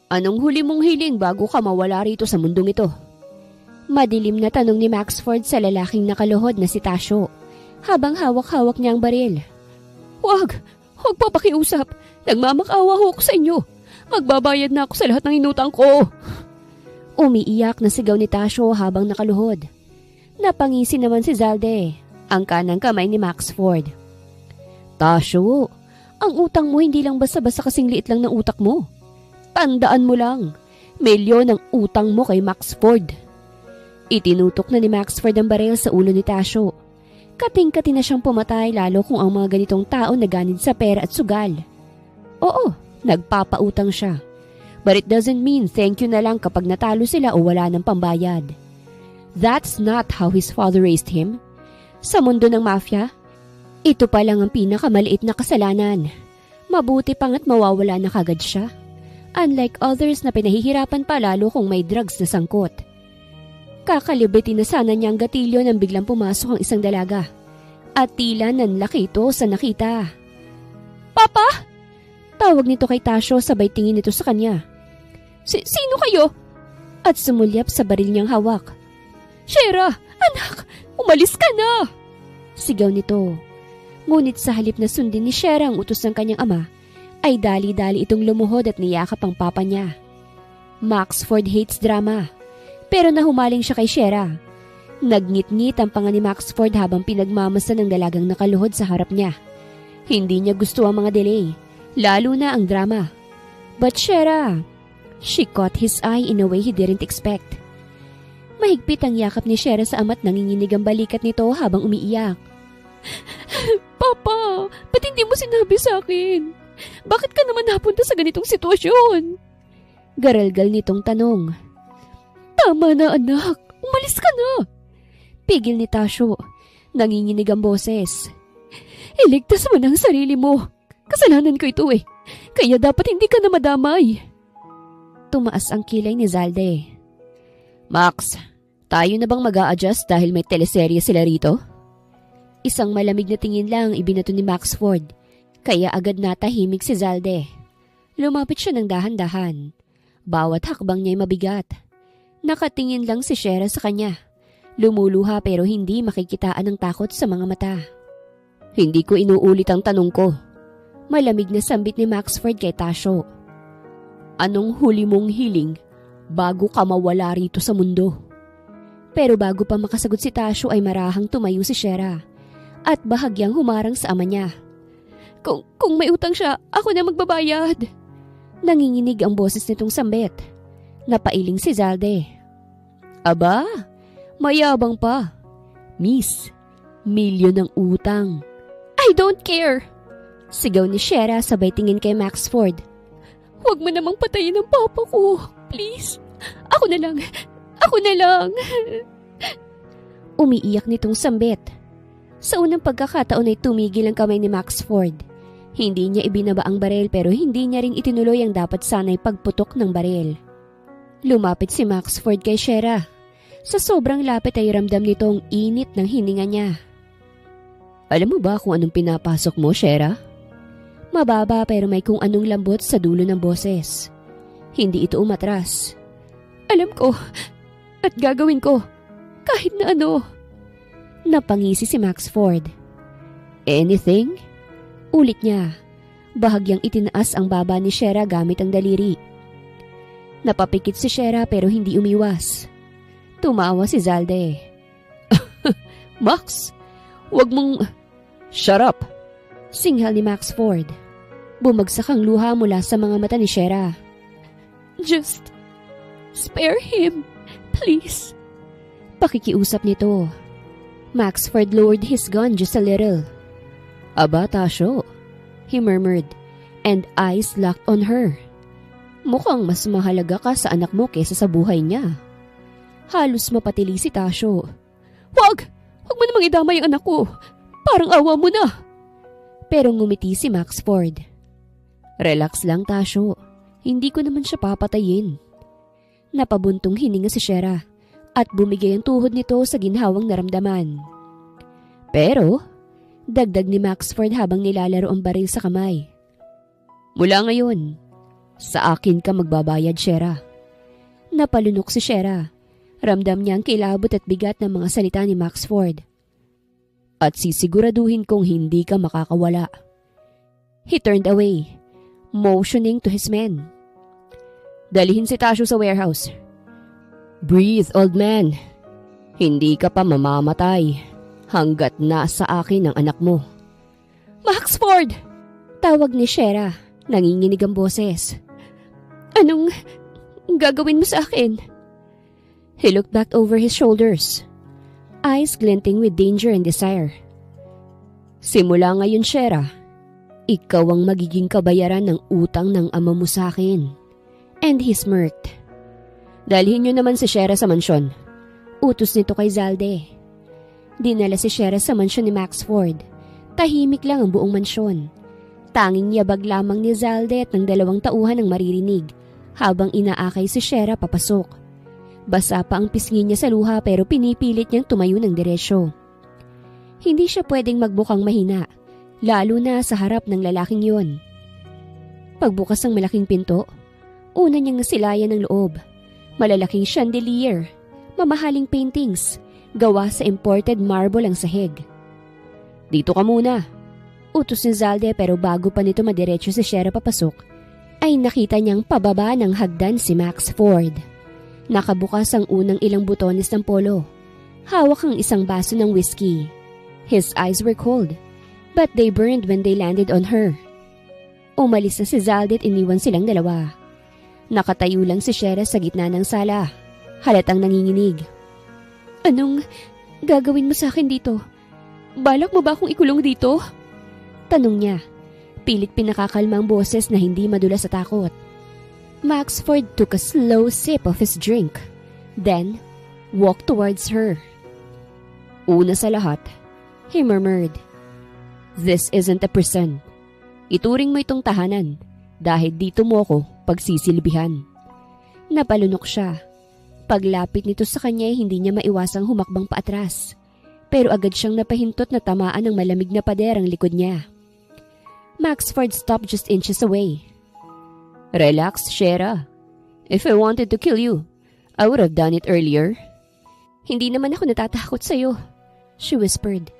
Anong huli mong hiling bago ka mawala rito sa mundong ito? Madilim na tanong ni Maxford sa lalaking nakaluhod na si Tasyo, habang hawak-hawak niya ang baril. Huwag pa pakiusap. Nagmamakawa ho ako sa inyo. Magbabayad na ako sa lahat ng inutang ko. Umiiyak na sigaw ni Tasyo habang nakaluhod. Napangisi naman si Zalde, ang kanang kamay ni Maxford. Tasyo, ang utang mo hindi lang basta-basta kasing liit lang ng utak mo. Tandaan mo lang, milyon ang utang mo kay Maxford. Itinutok na ni Maxford ang baril sa ulo ni Tasyo. Kating-kati na siyang pumatay lalo kung ang mga ganitong tao naganid sa pera at sugal. Oo, nagpapautang siya. But it doesn't mean thank you na lang kapag natalo sila o wala ng pambayad. That's not how his father raised him. Sa mundo ng mafia, ito pa lang ang pinakamaliit na kasalanan. Mabuti pang at mawawala na kagad siya. Unlike others na pinahihirapan pa lalo kung may drugs na sangkot. Kakalibritin na sana niya ang gatilyo nang biglang pumasok ang isang dalaga. At tila nanlaki ito sa nakita. Papa! Tawag nito kay Tasyo sabay tingin nito sa kanya. Sino kayo? At sumulyap sa baril niyang hawak. Shera! Anak! Umalis ka na! Sigaw nito. Ngunit sa halip na sundin ni Shera ang utos ng kanyang ama, ay dali-dali itong lumuhod at niyakap ang papa niya. Maxford hates drama. Pero nahumaling siya kay Shera. Nagngit-ngit ang panga ni Maxford habang pinagmamasan ng dalagang nakaluhod sa harap niya. Hindi niya gusto ang mga delay, lalo na ang drama. But Shera, she caught his eye in a way he didn't expect. Mahigpit ang yakap ni Shera sa ama't nanginginig ang balikat nito habang umiiyak. Papa, ba't hindi mo sinabi sa akin? Bakit ka naman napunta sa ganitong sitwasyon? Garalgal nitong tanong. Tama na anak, umalis ka na. Pigil ni Tasyo, nanginginig ang boses. Iligtas mo na ang sarili mo. Kasalanan ko ito eh, kaya dapat hindi ka na madamay. Tumaas ang kilay ni Zalde. Max, tayo na bang mag-a-adjust dahil may teleserye sila rito? Isang malamig na tingin lang ibinato ni Maxford, kaya agad natahimik si Zalde. Lumapit siya ng dahan-dahan. Bawat hakbang niya'y mabigat. Nakatingin lang si Shera sa kanya. Lumuluha pero hindi makikitaan ng takot sa mga mata. Hindi ko inuulit ang tanong ko. Malamig na sambit ni Maxford kay Tasyo. Anong huli mong hiling bago ka mawala rito sa mundo? Pero bago pa makasagot si Tasyo ay marahang tumayo si Shera at bahagyang humarang sa ama niya. Kung may utang siya, ako na magbabayad. Nanginginig ang boses nitong sambit. Napailing si Zalde. Aba, mayabang pa. Miss, milyon ang utang. I don't care. Sigaw ni Shera sabay tingin kay Maxford. Huwag mo namang patayin ang papa ko. Please. Ako na lang. Umiiyak nitong sambit. Sa unang pagkakataon ay tumigil ang kamay ni Maxford. Hindi niya ibinaba ang baril pero hindi niya ring itinuloy ang dapat sana'y pagputok ng baril. Lumapit si Maxford kay Shera. Sa sobrang lapit ay ramdam nito ang init ng hininga niya. Alam mo ba kung anong pinapasok mo, Shera? Mababa pero may kung anong lambot sa dulo ng boses. Hindi ito umatras. Alam ko at gagawin ko kahit na ano. Napangisi si Maxford. Anything? Ulit niya. Bahagyang itinaas ang baba ni Shera gamit ang daliri. Napapikit si Shera pero hindi umiwas. Tumawa si Zalde. Max, wag mong... Shut up! Singhal ni Maxford. Bumagsak ang luha mula sa mga mata ni Shera. Just spare him, please. Pakikiusap nito. Maxford lowered his gun just a little. Aba, Tasyo, he murmured, and eyes locked on her. Mukhang mas mahalaga ka sa anak mo kesa sa buhay niya. Halos mapatili si Tasyo. Wag! Huwag mo namang idamay ang anak ko. Parang awa mo na. Pero ngumiti si Maxford. Relax lang, Tasyo. Hindi ko naman siya papatayin. Napabuntong hininga si Shera at bumigay ang tuhod nito sa ginhawang naramdaman. Pero, Dagdag ni Maxford habang nilalaro ang baril sa kamay. Mula ngayon, sa akin ka magbabayad, Shera. Napalunok si Shera. Ramdam niya ang kilabot at bigat ng mga salita ni Maxford. At sisiguraduhin kong hindi ka makakawala. He turned away, motioning to his men. Dalihin si Tasho sa warehouse. Breathe, old man. Hindi ka pa mamamatay hanggat nasa akin ang anak mo. Maxford! Tawag ni Shera. Nanginginig ang boses. Anong gagawin mo sa akin? He looked back over his shoulders, eyes glinting with danger and desire. Simula ngayon, Shera, ikaw ang magiging kabayaran ng utang ng ama mo sa akin. And he smirked. Dalhin niyo naman si Shera sa mansyon. Utos nito kay Zalde. Dinala si Shera sa mansyon ni Maxford. Tahimik lang ang buong mansyon. Tanging yabag lamang ni Zalde at ng 2 tauhan ang maririnig habang inaakay si Shera papasok. Basa pa ang pisngi niya sa luha pero pinipilit niyang tumayo ng diretsyo. Hindi siya pwedeng magbukang mahina, lalo na sa harap ng lalaking yon. Pagbukas ng malaking pinto, una niyang nasilayan ng loob. Malalaking chandelier, mamahaling paintings, gawa sa imported marble ang sahig. Dito ka muna. Utos ni Zalde pero bago pa nito madiretso si Shera papasok, ay nakita niyang pababa ng hagdan si Maxford. Nakabukas ang unang ilang butones ng polo. Hawak ang isang baso ng whiskey. His eyes were cold, but they burned when they landed on her. Umalis na si Zalde at iniwan silang dalawa. Nakatayo lang si Shera sa gitna ng sala, halatang nanginginig. Anong gagawin mo sa akin dito? Balak mo ba akong ikulong dito? Tanong niya. Pilit pinakakalma ang boses na hindi madula sa takot. Maxford took a slow sip of his drink, then walked towards her. Una sa lahat, he murmured, "This isn't a prison. Ituring mo itong tahanan dahil dito mo ako pagsisilbihan." Napalunok siya. Paglapit nito sa kanya ay hindi niya maiwasang humakbang paatras. Pero agad siyang napahintot na tamaan ng malamig na pader ang likod niya. Maxford stopped just inches away. Relax, Shera. If I wanted to kill you, I would have done it earlier. Hindi naman ako natatakot sa'yo, she whispered.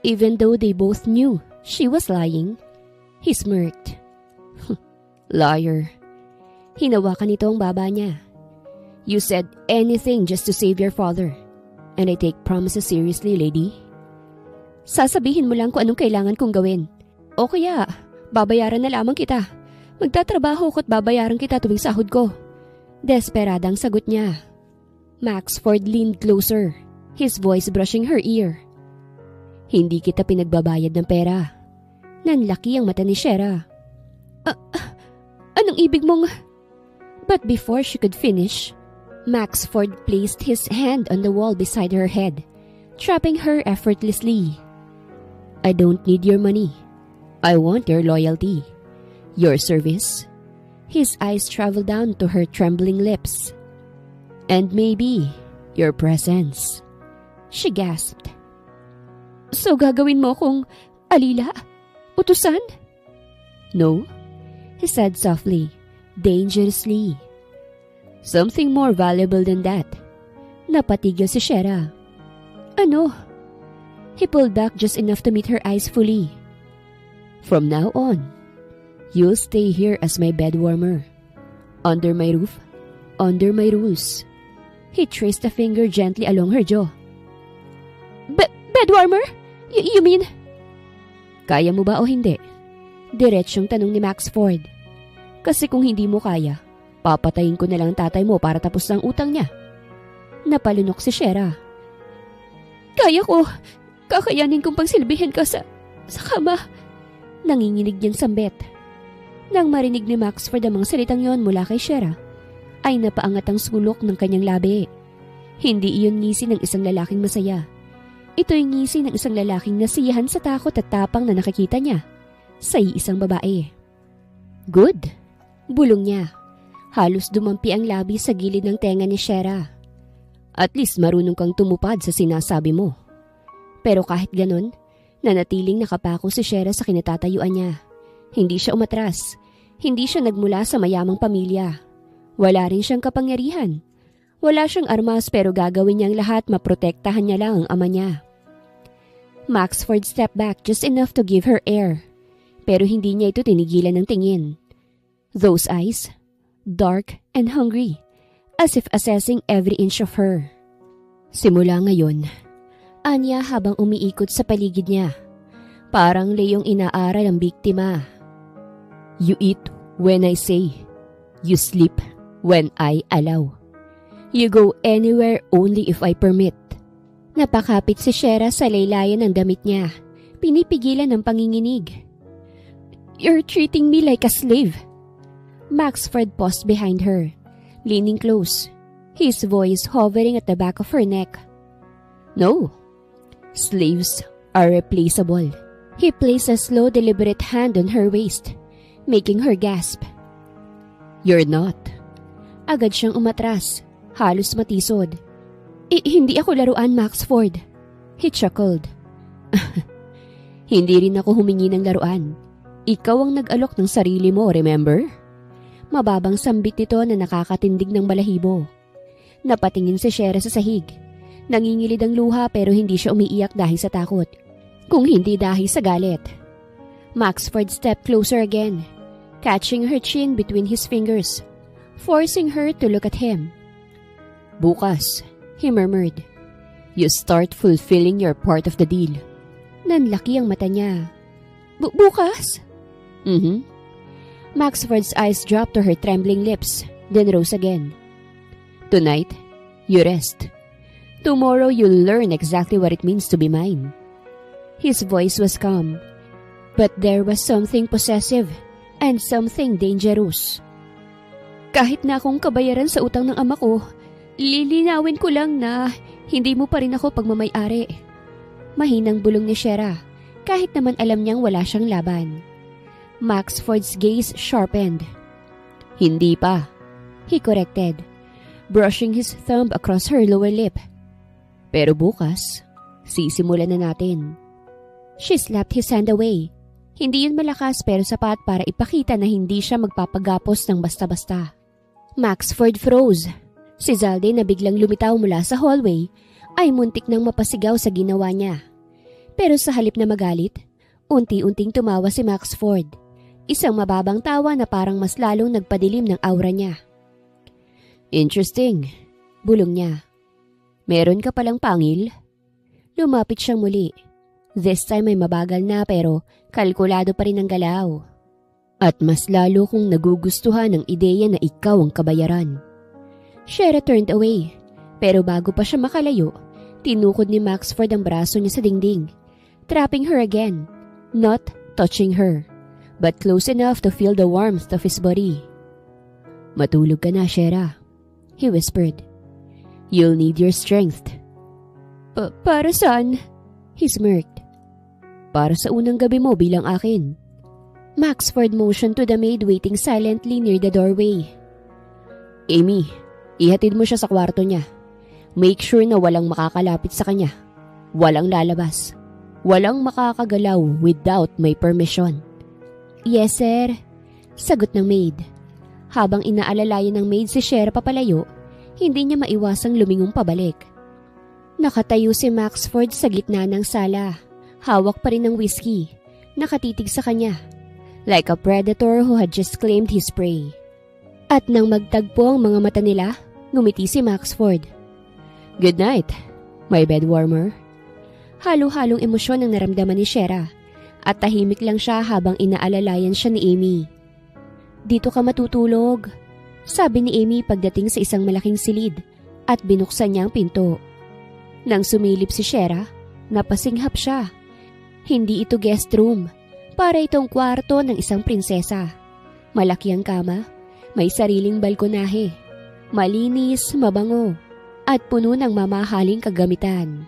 Even though they both knew she was lying, he smirked. Liar. Hinawakan nito ang baba niya. You said anything just to save your father. And I take promises seriously, lady. Sasabihin mo lang kung anong kailangan kong gawin. O kaya, babayaran na lamang kita. Magtatrabaho ko't babayaran kita tuwing sahod ko. Desperadang sagot niya. Maxford leaned closer, his voice brushing her ear. Hindi kita pinagbabayad ng pera. Nanlaki ang mata ni Shera. Anong ibig mong... But before she could finish, Maxford placed his hand on the wall beside her head, trapping her effortlessly. I don't need your money. I want your loyalty. Your service. His eyes traveled down to her trembling lips. And maybe your presence. She gasped. So gagawin mo kong alila? Utusan? No, he said softly, dangerously. Something more valuable than that. Napatigil si Shera. Ano? He pulled back just enough to meet her eyes fully. From now on, you'll stay here as my bed warmer. Under my roof, under my rules. He traced a finger gently along her jaw. Bed warmer? You mean? Kaya mo ba o hindi? Diretsyong tanong ni Maxford. Kasi kung hindi mo kaya, papatayin ko na lang ang tatay mo para tapos ang utang niya. Napalunok si Shera. Kaya ko. Kakayanin kong pagsilbihin ka sa kama. Nanginginig niyang sambit. Nang marinig ni Maxford ang mga salitang yon mula kay Shera, ay napaangat ang sulok ng kanyang labi. Hindi iyon ngisi ng isang lalaking masaya. Ito'y ngisi ng isang lalaking nasiyahan sa takot at tapang na nakikita niya sa isang babae. Good, bulong niya. Halos dumampi ang labi sa gilid ng tenga ni Shera. At least marunong kang tumupad sa sinasabi mo. Pero kahit ganun, Nanatiling nakapako si Shera sa kinatatayuan niya. Hindi siya umatras. Hindi siya nagmula sa mayamang pamilya. Wala rin siyang kapangyarihan. Wala siyang armas pero gagawin niyang lahat maprotektahan niya lang ang ama niya. Maxford stepped back just enough to give her air. Pero hindi niya ito tinigilan ng tingin. Those eyes, dark and hungry, as if assessing every inch of her. Simula ngayon, anya habang umiikot sa paligid niya. Parang leyong inaaral ang biktima. You eat when I say. You sleep when I allow. You go anywhere only if I permit. Napakapit si Shera sa laylayan ng damit niya. Pinipigilan ng panginginig. You're treating me like a slave. Maxford paused behind her, leaning close, his voice hovering at the back of her neck. No. Slaves are replaceable. He placed a slow, deliberate hand on her waist, making her gasp. You're not. Agad siyang umatras, halos matisod. Hindi ako laruan, Maxford. He chuckled. Hindi rin ako humingi ng laruan. Ikaw ang nag-alok ng sarili mo, remember? Mababang sambit nito na nakakatindig ng balahibo. Napatingin si Shera sa sahig. Nangingilid ang luha pero hindi siya umiiyak dahil sa takot. Kung hindi dahil sa galit. Maxford stepped closer again, catching her chin between his fingers, forcing her to look at him. Bukas, he murmured, you start fulfilling your part of the deal. Nanlaki ang mata niya. Bukas? Maxford's eyes dropped to her trembling lips, then rose again. Tonight, you rest. Tomorrow you'll learn exactly what it means to be mine. His voice was calm, but there was something possessive and something dangerous. Kahit na akong kabayaran sa utang ng ama ko, lilinawin ko lang na hindi mo pa rin ako pagmamay-ari. Mahinang bulong ni Shera, kahit naman alam niyang wala siyang laban. Maxford's gaze sharpened. Hindi pa, he corrected, brushing his thumb across her lower lip. Pero bukas, sisimulan na natin. She slapped his hand away. Hindi yun malakas pero sapat para ipakita na hindi siya magpapagapos ng basta-basta. Maxford froze. Si Zalde na biglang lumitaw mula sa hallway ay muntik nang mapasigaw sa ginawa niya. Pero sa halip na magalit, unti-unting tumawa si Maxford. Isang mababang tawa na parang mas lalong nagpadilim ng aura niya. Interesting, bulong niya. Meron ka palang pangil? Lumapit siyang muli. This time ay mabagal na pero kalkulado pa rin ang galaw. At mas lalo kong nagugustuhan ang ideya na ikaw ang kabayaran. Shera turned away, pero bago pa siya makalayo, tinukod ni Maxford ang braso niya sa dingding, trapping her again, not touching her, but close enough to feel the warmth of his body. Matulog ka na, Shera, he whispered. You'll need your strength. Para saan? He smirked. Para sa unang gabi mo bilang akin. Maxford motioned to the maid waiting silently near the doorway. Amy, ihatid mo siya sa kwarto niya. Make sure na walang makakalapit sa kanya. Walang lalabas. Walang makakagalaw without my permission. Yes, sir. Sagot ng maid. Habang inaalalayan ng maid si Shera papalayo, hindi niya maiwasang lumingong pabalik. Nakatayo si Maxford sa gitna ng sala. Hawak pa rin ng whiskey. Nakatitig sa kanya. Like a predator who had just claimed his prey. At nang magtagpo ang mga mata nila, ngumiti si Maxford. Good night, my bed warmer. Halo-halong emosyon ang naramdaman ni Shera. At tahimik lang siya habang inaalalayan siya ni Amy. Dito ka matutulog, sabi ni Amy pagdating sa isang malaking silid at binuksan niya ang pinto. Nang sumilip si Shera, napasinghap siya. Hindi ito guest room, para itong kwarto ng isang prinsesa. Malaki ang kama, may sariling balkonahe, malinis, mabango, at puno ng mamahaling kagamitan.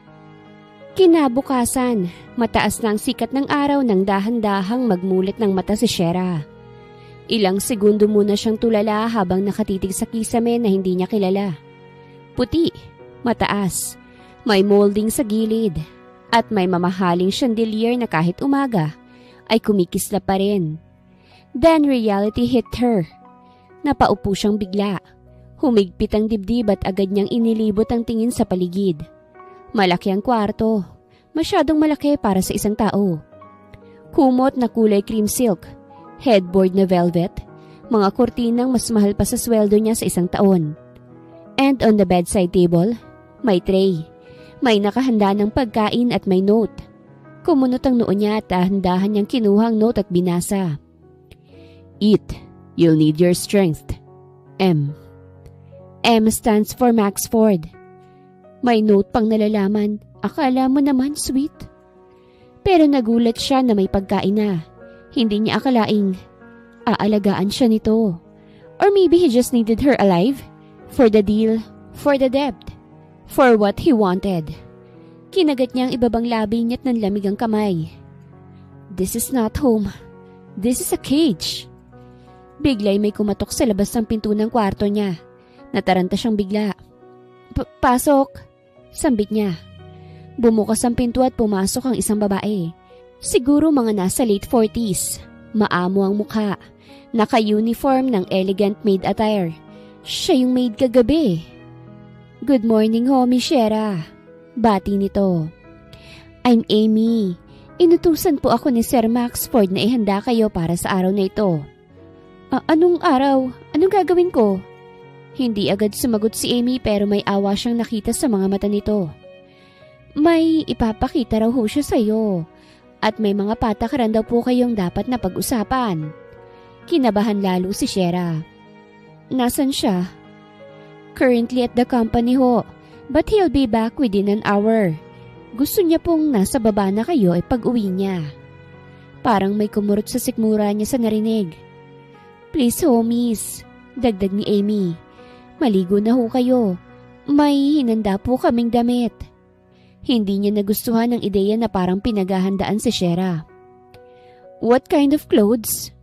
Kinabukasan, mataas na ang sikat ng araw nang dahan-dahang magmulit ng mata si Shera. Ilang segundo muna siyang tulala habang nakatitig sa kisame na hindi niya kilala. Puti, mataas, may molding sa gilid, At may mamahaling chandelier na kahit umaga ay kumikisla pa rin. Then reality hit her. Napaupo siyang bigla. Humigpit ang dibdib at agad niyang inilibot ang tingin sa paligid. Malaki ang kwarto. Masyadong malaki para sa isang tao. Kumot na kulay cream silk. Headboard na velvet. Mga kurtinang mas mahal pa sa sweldo niya sa isang taon. And on the bedside table, may tray. May nakahanda ng pagkain at may note. Kumunot ang noo niya at dahan-dahan niyang kinuha ang note at binasa. Eat. You'll need your strength. M. M stands for Maxford. May note pang nalalaman. Akala mo naman sweet. Pero nagulat siya na may pagkain na. Hindi niya akalaing aalagaan siya nito. Or maybe he just needed her alive. For the deal. For the debt. For what he wanted. Kinagat niya ang ibabang labi niya't nanlamig ang kamay. This is not home. This is a cage. Bigla'y may kumatok sa labas ng pinto ng kwarto niya. Nataranta siyang bigla. Pasok! Sambit niya. Bumukas ang pinto at pumasok ang isang babae. Siguro mga nasa late 40s. Maamo ang mukha. Naka-uniform ng elegant maid attire. Siya yung maid kagabi. Good morning ho, Miss Shera. Bati nito. I'm Amy. Inutusan po ako ni Sir Maxford na ihanda kayo para sa araw na ito. Anong araw? Anong gagawin ko? Hindi agad sumagot si Amy pero may awa siyang nakita sa mga mata nito. May ipapakita raw ho siya sa'yo. At may mga patakaran daw po kayong dapat na pag-usapan. Kinabahan lalo si Shera. Nasaan siya? Currently at the company ho, but he'll be back within an hour. Gusto niya pong nasa baba na kayo ay pag-uwi niya. Parang may kumurot sa sikmura niya sa narinig. Please ho, miss, dagdag ni Amy. Maligo na ho kayo. May hinanda po kaming damit. Hindi niya nagustuhan ang ideya na parang pinaghahandaan si Shera. What kind of clothes?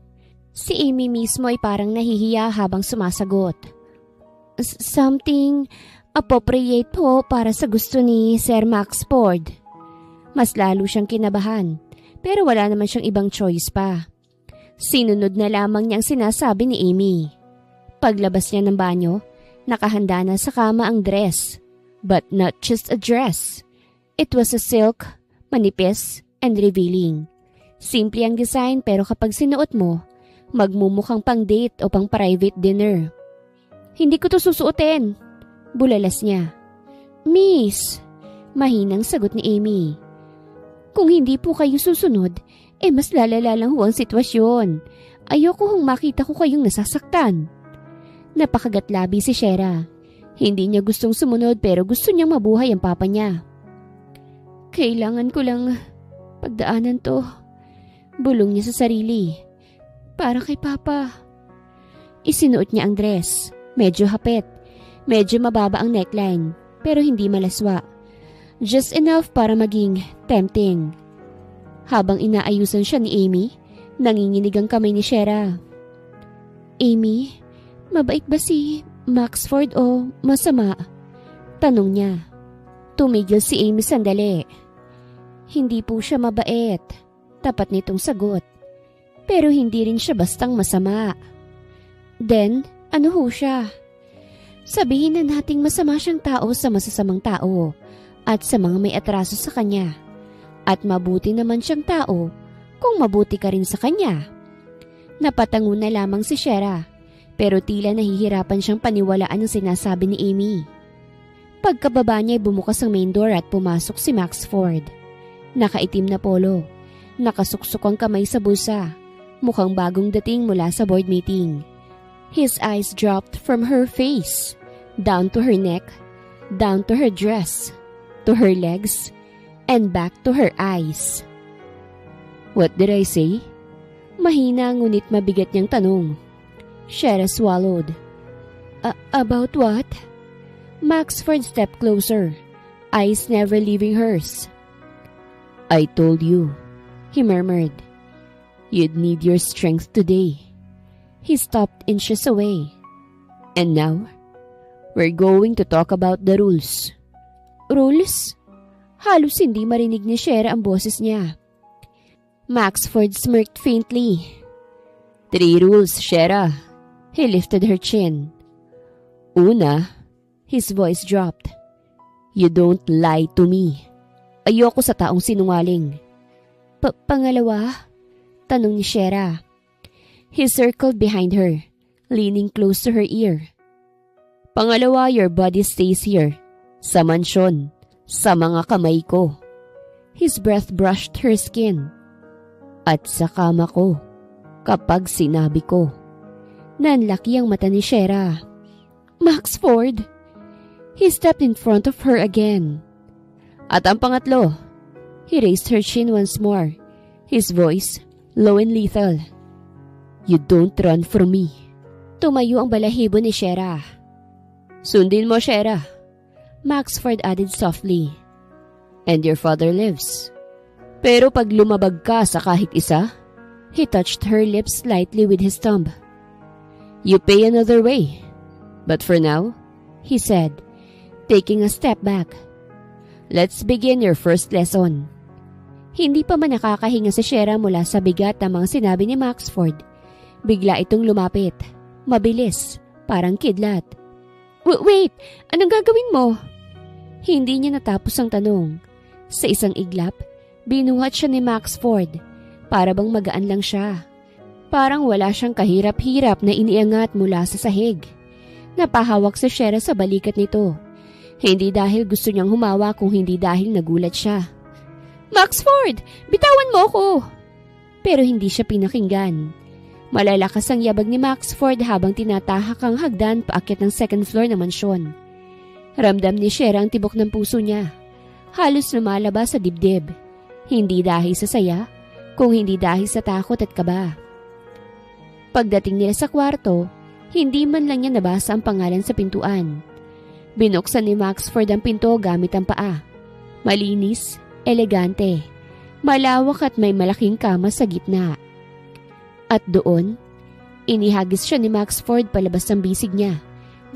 Si Amy mismo ay parang nahihiya habang sumasagot. Something appropriate po para sa gusto ni Sir Maxford. Mas lalo siyang kinabahan, pero wala naman siyang ibang choice pa. Sinunod na lamang niyang sinasabi ni Amy. Paglabas niya ng banyo, nakahanda na sa kama ang dress. But not just a dress. It was a silk, manipis, and revealing. Simple ang design pero kapag sinuot mo, magmumukhang pang date o pang private dinner. Hindi ko to susuotin, bulalas niya. Miss, mahinang sagot ni Amy. Kung hindi po kayo susunod, mas lalala lang ho ang sitwasyon. Ayoko hong makita ko kayong nasasaktan. Napakagatlabi si Shera. Hindi niya gustong sumunod pero gusto niyang mabuhay ang papa niya. Kailangan ko lang pagdaanan to. Bulong niya sa sarili. Para kay papa. Isinuot niya ang dress. Medyo hapit. Medyo mababa ang neckline. Pero hindi malaswa. Just enough para maging tempting. Habang inaayusan siya ni Amy, nanginginig ang kamay ni Shera. Amy, mabait ba si Maxford o masama? Tanong niya. Tumigil si Amy sandali. Hindi po siya mabait. Tapat nitong sagot. Pero hindi rin siya bastang masama. Then, ano ho siya? Sabihin na nating masama siyang tao sa masasamang tao at sa mga may atraso sa kanya. At mabuti naman siyang tao kung mabuti ka rin sa kanya. Napatango na lamang si Shera pero tila nahihirapan siyang paniwalaan ang sinasabi ni Amy. Pagkababa niya ay bumukas ang main door at pumasok si Maxford. Nakaitim na polo, nakasuksok ang kamay sa bulsa, mukhang bagong dating mula sa board meeting. His eyes dropped from her face, down to her neck, down to her dress, to her legs, and back to her eyes. What did I say? Mahina ngunit mabigat niyang tanong. Shera swallowed. About what? Maxford stepped closer, eyes never leaving hers. I told you, he murmured. You'd need your strength today. He stopped inches away. And now, we're going to talk about the rules. Rules? Halos hindi marinig ni Shera ang boses niya. Maxford smirked faintly. 3 rules, Shera. He lifted her chin. Una, his voice dropped. You don't lie to me. Ayoko sa taong sinungaling. Pangalawa? Tanong ni Shera. He circled behind her, leaning close to her ear. Pangalawa, your body stays here. Sa mansyon. Sa mga kamay ko. His breath brushed her skin. At sa kama ko. Kapag sinabi ko. Nanlaki ang mata ni Shera. Maxford! He stepped in front of her again. At ang pangatlo. He raised her chin once more. His voice, low and lethal. You don't run from me. Tumayo ang balahibo ni Shera. Sundin mo, Shera. Maxford added softly. And your father lives. Pero pag lumabag ka sa kahit isa, he touched her lips lightly with his thumb. You pay another way. But for now, he said, taking a step back. Let's begin your first lesson. Hindi pa man nakakahinga si Shera mula sa bigat ng mga sinabi ni Maxford. Bigla itong lumapit. Mabilis, parang kidlat. Wait, anong gagawin mo? Hindi niya natapos ang tanong. Sa isang iglap, binuhat siya ni Maxford. Para bang magaan lang siya. Parang wala siyang kahirap-hirap na iniangat mula sa sahig. Napahawak si Shera sa balikat nito. Hindi dahil gusto niyang humawa kung hindi dahil nagulat siya. Maxford, bitawan mo ako! Pero hindi siya pinakinggan. Malalakas ang yabag ni Maxford habang tinatahak ang hagdan paakyat ng second floor ng mansyon. Ramdam ni Shera ang tibok ng puso niya. Halos lumalabas sa dibdib. Hindi dahil sa saya, kung hindi dahil sa takot at kaba. Pagdating nila sa kwarto, hindi man lang niya nabasa ang pangalan sa pintuan. Binuksan ni Maxford ang pinto gamit ang paa. Malinis, elegante, malawak at may malaking kama sa gitna. At doon, inihagis siya ni Maxford palabas ng bisig niya,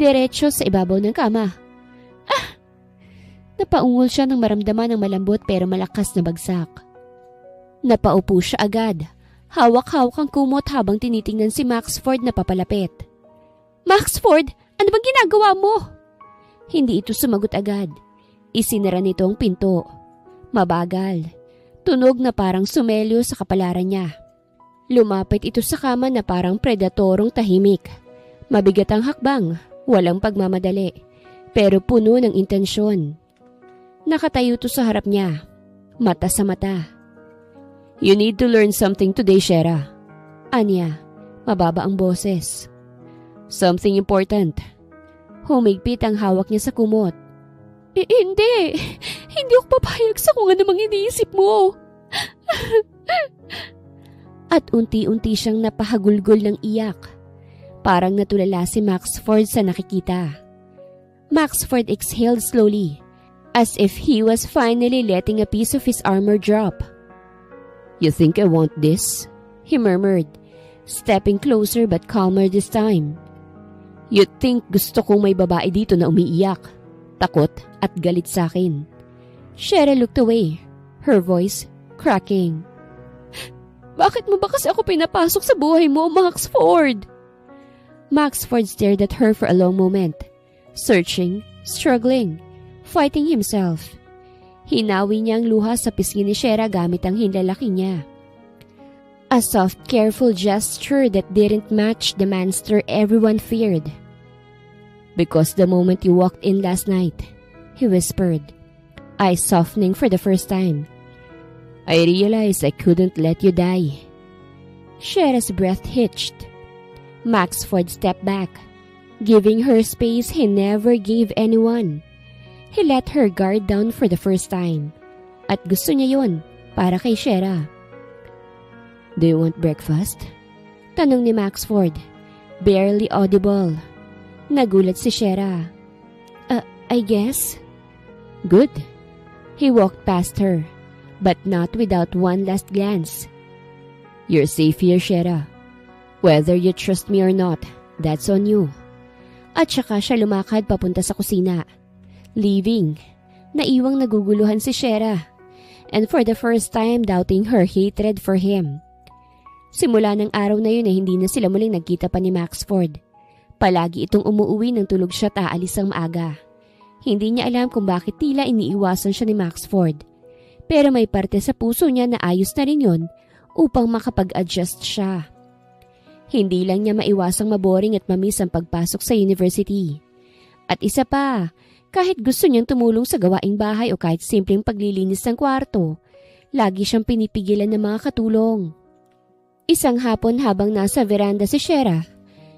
diretso sa ibabaw ng kama. Ah! Napaungol siya nang maramdaman ng malambot pero malakas na bagsak. Napaupo siya agad, hawak-hawak ang kumot habang tinitingnan si Maxford na papalapit. Maxford, ano bang ginagawa mo? Hindi ito sumagot agad. Isinara nito ang pinto. Mabagal. Tunog na parang sumelyo sa kapalaran niya. Lumapit ito sa kama na parang predatorong tahimik. Mabigat ang hakbang, walang pagmamadali, pero puno ng intensyon. Nakatayo ito sa harap niya, mata sa mata. You need to learn something today, Shera. Anya, mababa ang boses. Something important. Humigpit ang hawak niya sa kumot. Hindi. Hindi ako papayag sa kung ano mang iniisip mo. At unti-unti siyang napahagulgol ng iyak. Parang natulala si Maxford sa nakikita. Maxford exhaled slowly, as if he was finally letting a piece of his armor drop. You think I want this? He murmured, stepping closer but calmer this time. You think gusto kong may babae dito na umiiyak, takot at galit sa akin. Shera looked away, her voice cracking. Bakit mo ba kasi ako pinapasok sa buhay mo, Maxford? Maxford stared at her for a long moment, searching, struggling, fighting himself. Hinawi niya ang luha sa pisngi ni Shera gamit ang hinlalaki niya. A soft, careful gesture that didn't match the monster everyone feared. Because the moment you walked in last night, he whispered, eyes softening for the first time. I realized I couldn't let you die. Shera's breath hitched. Maxford stepped back, giving her space he never gave anyone. He let her guard down for the first time. At gusto niya yun, para kay Shera. Do you want breakfast? Tanong ni Maxford, barely audible. Nagulat si Shera. I guess. Good. He walked past her, but not without one last glance. You're safe here, Shera. Whether you trust me or not, that's on you. At saka siya lumakad papunta sa kusina, leaving, Naiwang naguguluhan si Shera, and for the first time doubting her hatred for him. Simula ng araw na yun ay hindi na sila muling nagkita pa ni Maxford. Palagi itong umuuwi ng tulog siya at aalis ang maaga. Hindi niya alam kung bakit tila iniiwasan siya ni Maxford. Pero may parte sa puso niya na ayos na rin yun upang makapag-adjust siya. Hindi lang niya maiwasang maboring at mamiss ang pagpasok sa university. At isa pa, kahit gusto niyang tumulong sa gawaing bahay o kahit simpleng paglilinis ng kwarto, lagi siyang pinipigilan ng mga katulong. Isang hapon habang nasa veranda si Shera,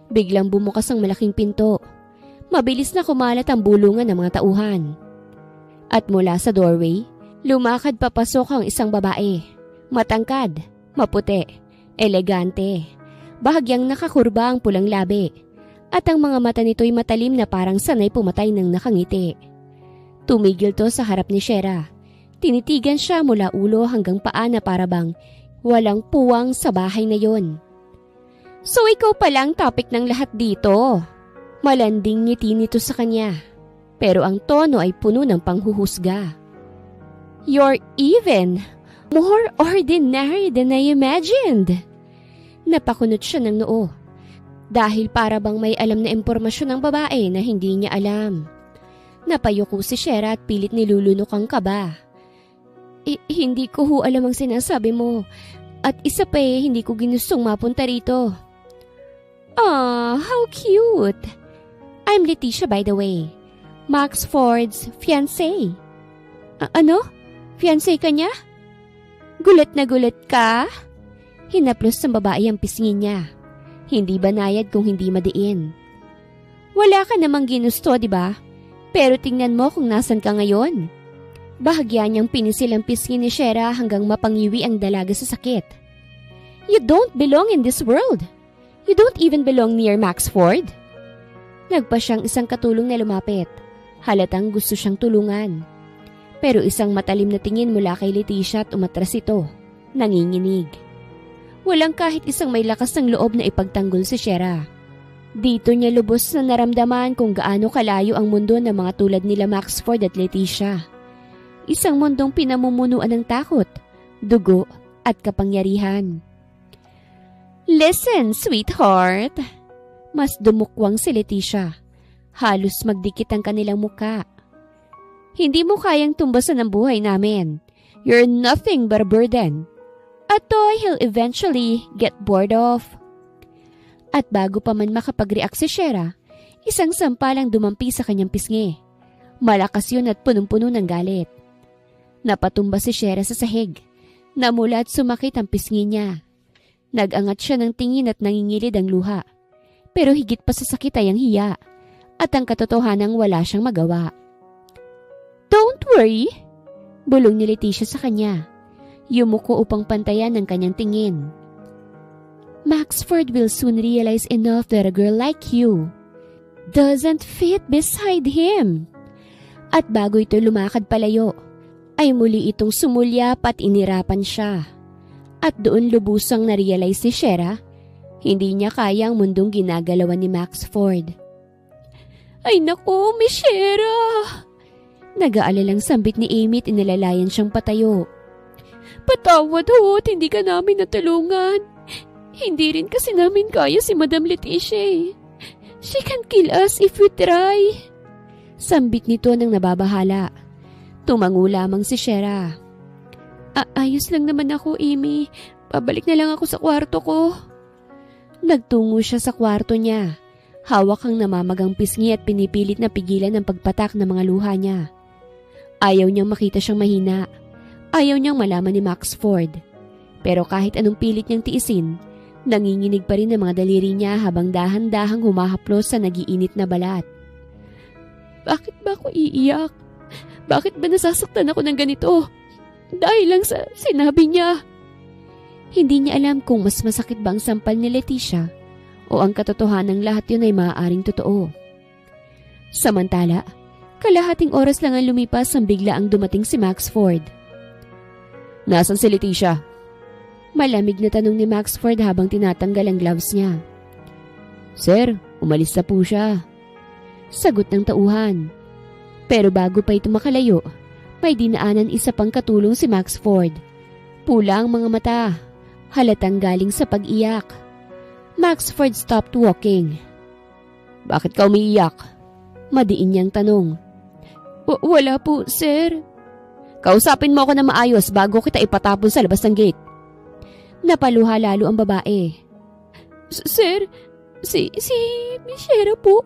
biglang bumukas ang malaking pinto. Mabilis na kumalat ang bulungan ng mga tauhan. At mula sa doorway, lumakad papasok ang isang babae. Matangkad, maputi, elegante. Bahagyang nakakurba ang pulang labi. At ang mga mata nito'y matalim na parang sanay pumatay ng nakangiti. Tumigil to sa harap ni Shera. Tinitigan siya mula ulo hanggang paa na parabang walang puwang sa bahay na yon. So ikaw pala ang topic ng lahat dito. Malanding ngiti nito sa kanya. Pero ang tono ay puno ng panghuhusga. You're even more ordinary than I imagined. Napakunot siya ng noo. Dahil para bang may alam na impormasyon ng babae na hindi niya alam. Napayuko si Shera at pilit nilulunok ang kaba. Hindi ko ho alam ang sinasabi mo. At isa pa hindi ko ginustong mapunta rito. Ah, how cute. I'm Leticia by the way. Maxford's fiancé. Ano? Fiancé ka niya? Gulat na gulat ka? Hinaplos ng babae ang pisngi niya. Hindi banayad kung hindi madiin. Wala ka namang ginusto, di ba? Pero tingnan mo kung nasan ka ngayon. Bahagya niyang pinisil ang pisngi ni Shera hanggang mapangiwi ang dalaga sa sakit. You don't belong in this world. You don't even belong near Maxford. Nagpa siyang isang katulong na lumapit. Halatang gusto siyang tulungan. Pero isang matalim na tingin mula kay Leticia at umatras ito. Nanginginig. Walang kahit isang may lakas ng loob na ipagtanggol si Shera. Dito niya lubos na naramdaman kung gaano kalayo ang mundo ng mga tulad nila Maxford at Leticia. Isang mundong pinamumunuan ng takot, dugo at kapangyarihan. Listen, sweetheart. Mas dumukwang si Leticia. Halos magdikit ang kanilang muka. Hindi mo kayang tumbasan ang buhay namin. You're nothing but a burden. A toy he'll eventually get bored of. At bago pa man makapag-react si Shera, isang sampalang dumampi sa kanyang pisngi. Malakas yun at punong-puno ng galit. Napatumba si Shera sa sahig. Namula at sumakit ang pisngi niya. Nag-angat siya ng tingin at nangingilid ang luha. Pero higit pa sa sakit ay ang hiya. At ang katotohanang wala siyang magawa. Don't worry, bulong ni Leticia sa kanya. Yumuko upang pantayan ang kanyang tingin. Maxford will soon realize enough that a girl like you doesn't fit beside him. At bago ito lumakad palayo, ay muli itong sumulyap at inirapan siya. At doon lubusang na-realize ni Shera, hindi niya kaya ang mundong ginagalawan ni Maxford. Ay naku, Miss Shera! Nag-aalalang sambit ni Amy at inilalayan siyang patayo. Patawad ho at hindi ka namin natulungan. Hindi rin kasi namin kaya si Madam Leticia. She can kill us if we try. Sambit nito nang nababahala. Tumango lamang si Shera. Ayos lang naman ako, Amy. Pabalik na lang ako sa kwarto ko. Nagtungo siya sa kwarto niya. Hawak ang namamagang pisngi at pinipilit na pigilan ang pagpatak ng mga luha niya. Ayaw niyang makita siyang mahina. Ayaw niyang malaman ni Maxford. Pero kahit anong pilit niyang tiisin, nanginginig pa rin ang mga daliri niya habang dahan-dahang humahaplos sa nagiinit na balat. Bakit ba ako iiyak? Bakit ba nasasaktan ako ng ganito? Dahil lang sa sinabi niya. Hindi niya alam kung mas masakit ba ang sampal ni Leticia o ang katotohanan ng lahat yun ay maaaring totoo. Samantala, kalahating oras lang ang lumipas nang bigla ang dumating si Maxford. Nasaan si Leticia? Malamig na tanong ni Maxford habang tinatanggal ang gloves niya. Sir, umalis na po siya. Sagot ng tauhan. Pero bago pa ito makalayo, May dinaanan isa pang katulong si Maxford. Pula ang mga mata. Halatang galing sa pag-iyak. Maxford stopped walking. Bakit ka umiiyak? Madiin niyang tanong. Wala po, sir. Kausapin mo ako na maayos bago kita ipatapon sa labas ng gate. Napaluha lalo ang babae. Sir, si Miss Shera po.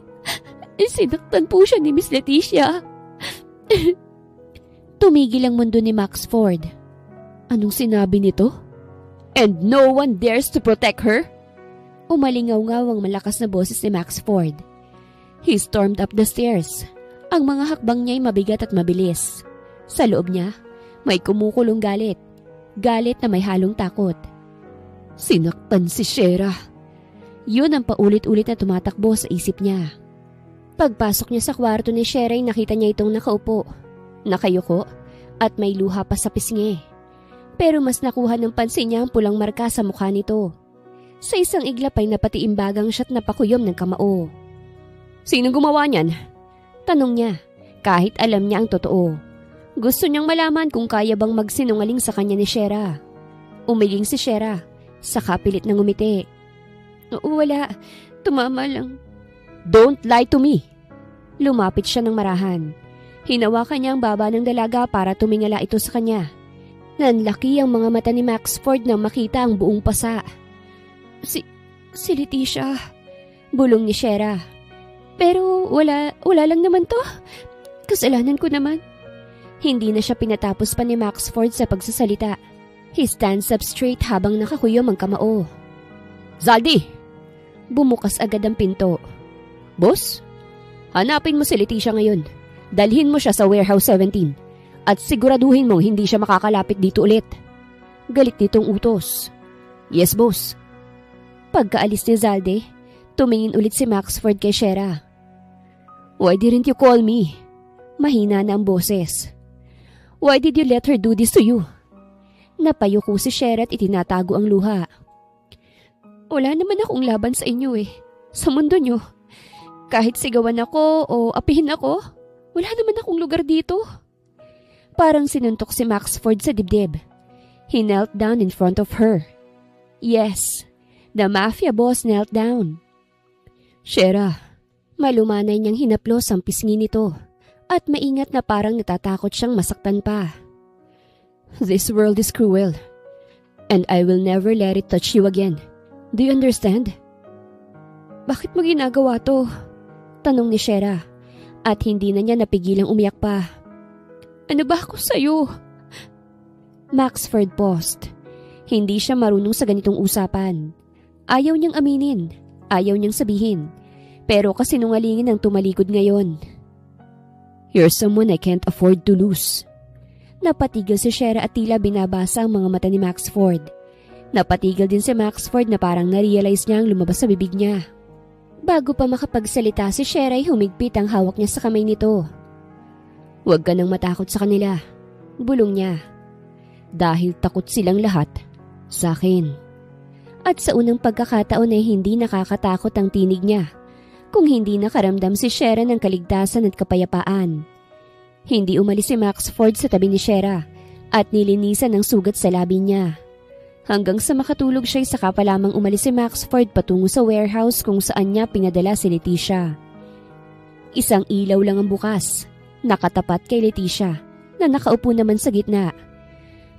Sinaktan po siya ni Miss Leticia. Tumigil ang mundo ni Maxford. Anong sinabi nito? And no one dares to protect her? Umalingaw-ngaw ang malakas na boses ni Maxford. He stormed up the stairs. Ang mga hakbang niya'y mabigat at mabilis. Sa loob niya, may kumukulong galit. Galit na may halong takot. Sinaktan si Shera. Yun ang paulit-ulit na tumatakbo sa isip niya. Pagpasok niya sa kwarto ni Shera ay nakita niya itong nakaupo, nakayuko, at may luha pa sa pisngi. Pero mas nakuha ng pansin niya ang pulang marka sa mukha nito. Sa isang iglap ay napatiimbagang siyat na pakuyom ng kamao. Sinong gumawa niyan? Tanong niya, kahit alam niya ang totoo. Gusto niyang malaman kung kaya bang magsinungaling sa kanya ni Shera. Umiling si Shera, saka pilit na ngumiti. Wala, tumama lang. Don't lie to me. Lumapit siya ng marahan. Hinawakan niya ang baba ng dalaga para tumingala ito sa kanya. Nanlaki ang mga mata ni Maxford na makita ang buong pasa. Si Leticia, bulong ni Shera. Pero wala lang naman to. Kasalanan ko naman. Hindi na siya pinatapos pa ni Maxford sa pagsasalita. He stands up straight habang nakakuyom ang kamao. Zaldi! Bumukas agad ang pinto. Boss, hanapin mo si Leticia ngayon. Dalhin mo siya sa Warehouse 17 at siguraduhin mong hindi siya makakalapit dito ulit. Galit nitong utos. Yes, boss. Pagkaalis ni Zalde, tumingin ulit si Maxford kay Shera. Why didn't you call me? Mahina na ang boses. Why did you let her do this to you? Napayuko si Shera at itinatago ang luha. Wala naman akong laban sa inyo sa mundo nyo. Kahit sigawan ako o apihin ako, wala naman akong lugar dito. Parang sinuntok si Maxford sa dibdib. He knelt down in front of her. Yes, the mafia boss knelt down. Shera, malumanay niyang hinaplos ang pisngi nito at maingat na parang natatakot siyang masaktan pa. This world is cruel and I will never let it touch you again. Do you understand? Bakit mo ginagawa to? Tanong ni Shera at hindi na niya napigilang umiyak pa. Ano ba ako sa'yo? Maxford paused. Hindi siya marunong sa ganitong usapan. Ayaw niyang aminin, ayaw niyang sabihin, pero kasinungalingin ang tumalikod ngayon. You're someone I can't afford to lose. Napatigil si Shera at tila binabasa ang mga mata ni Maxford. Napatigil din si Maxford na parang na-realize niya ang lumabas sa bibig niya. Bago pa makapagsalita si Shera ay humigpit ang hawak niya sa kamay nito. Huwag ka nang matakot sa kanila, bulong niya. Dahil takot silang lahat sa akin. At sa unang pagkakataon ay hindi nakakatakot ang tinig niya, kung hindi nakaramdam si Shera ng kaligtasan at kapayapaan. Hindi umalis si Maxford sa tabi ni Shera at nilinisan ang sugat sa labi niya. Hanggang sa makatulog siya'y saka pa lamang umalis si Maxford patungo sa warehouse kung saan niya pinadala si Leticia. Isang ilaw lang ang bukas, nakatapat kay Leticia, na nakaupo naman sa gitna.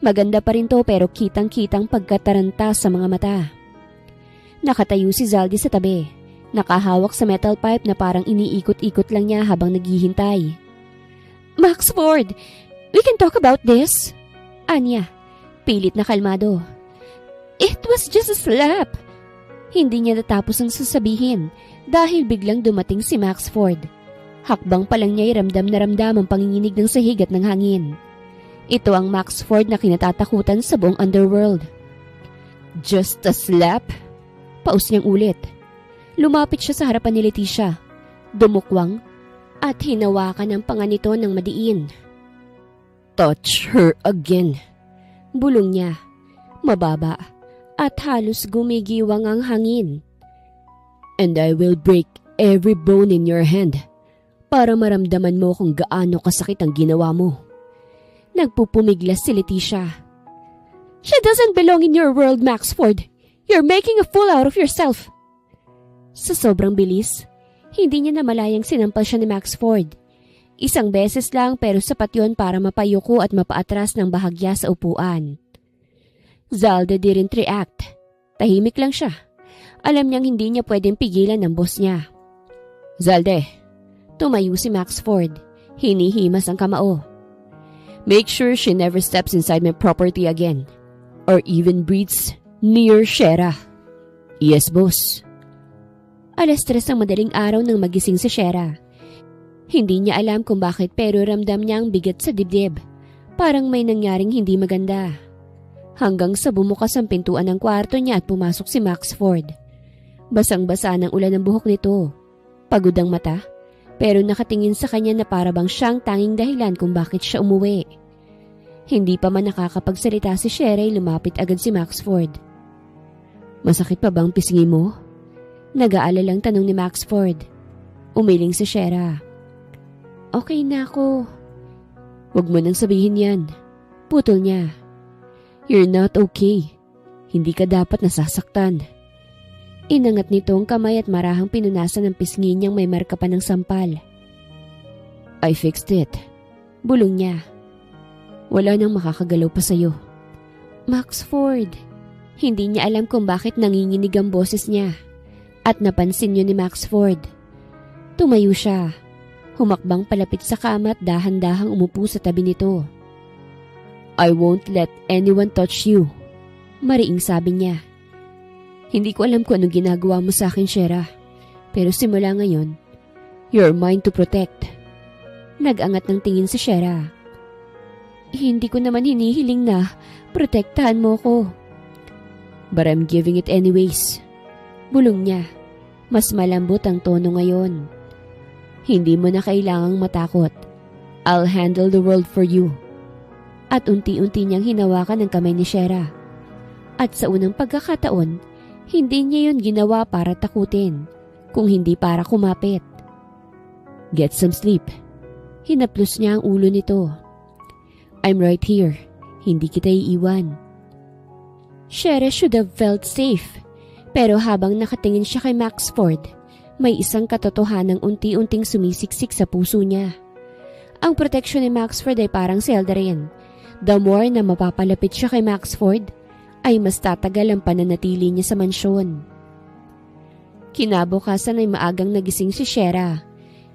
Maganda pa rin to pero kitang-kitang pagkataranta sa mga mata. Nakatayo si Zaldi sa tabi, nakahawak sa metal pipe na parang iniikot-ikot lang niya habang naghihintay. Maxford, we can talk about this? Anya, pilit na kalmado. It was just a slap. Hindi niya natapos ang sasabihin dahil biglang dumating si Maxford. Hakbang pa lang niya'y ramdam na ramdam ang panginginig ng sahig at ng hangin. Ito ang Maxford na kinatatakutan sa buong underworld. Just a slap? Paus niyang ulit. Lumapit siya sa harapan ni Leticia, dumukwang at hinawakan ang panga nito ng madiin. Touch her again, bulong niya, mababa at halos gumigiwang ang hangin. And I will break every bone in your hand para maramdaman mo kung gaano kasakit ang ginawa mo. Nagpupumiglas si Leticia. She doesn't belong in your world, Maxford. You're making a fool out of yourself. Sa sobrang bilis, hindi niya namalayang sinampal siya ni Maxford. Isang beses lang pero sapat yon para mapayuko at mapaatras ng bahagya sa upuan. Zalde didn't react. Tahimik lang siya. Alam niyang hindi niya pwedeng pigilan ng boss niya. Zalde, tumayo si Maxford. Hinihimas ang kamao. Make sure she never steps inside my property again. Or even breathes near Shera. Yes, boss. 3:00 ang madaling araw nang magising si Shera. Hindi niya alam kung bakit pero ramdam niya ang bigat sa dibdib. Parang may nangyaring hindi maganda. Hanggang sa bumukas ang pintuan ng kwarto niya at pumasok si Maxford. Basang-basa ng ulan ang buhok nito. Pagod ang mata, pero nakatingin sa kanya na parabang siyang tanging dahilan kung bakit siya umuwi. Hindi pa man nakakapagsalita si Sherry, lumapit agad si Maxford. Masakit pa bang pisngi mo? Nag-aalalang tanong ni Maxford. Umiling si Shera. Okay na ako. Huwag mo nang sabihin yan. Putol niya. You're not okay. Hindi ka dapat nasasaktan. Inangat nito ang kamay at marahang pinunasan ng pisngi niyang may marka pa ng sampal. I fixed it. Bulong niya. Wala nang makakagalaw pa sa'yo. Maxford. Hindi niya alam kung bakit nanginginig ang boses niya. At napansin niyo ni Maxford. Tumayo siya. Humakbang palapit sa kama at dahan-dahang umupo sa tabi nito. I won't let anyone touch you. Mariing sabi niya. Hindi ko alam kung anong ginagawa mo sa akin, Shera. Pero simula ngayon, you're mine to protect. Nag-angat ng tingin si Shera. Hindi ko naman hinihiling na protektahan mo ko. But I'm giving it anyways. Bulong niya. Mas malambot ang tono ngayon. Hindi mo na kailangang matakot. I'll handle the world for you. At unti-unti niyang hinawakan ang kamay ni Shera. At sa unang pagkakataon, hindi niya yun ginawa para takutin, kung hindi para kumapit. Get some sleep. Hinaplos niya ang ulo nito. I'm right here. Hindi kita iiwan. Shera should have felt safe. Pero habang nakatingin siya kay Maxford, may isang katotohanang unti-unting sumisiksik sa puso niya. Ang proteksyon ni Maxford ay parang selda rin. The more na mapapalapit siya kay Maxford, ay mas tatagal ang pananatili niya sa mansyon. Kinabukasan ay maagang nagising si Shera.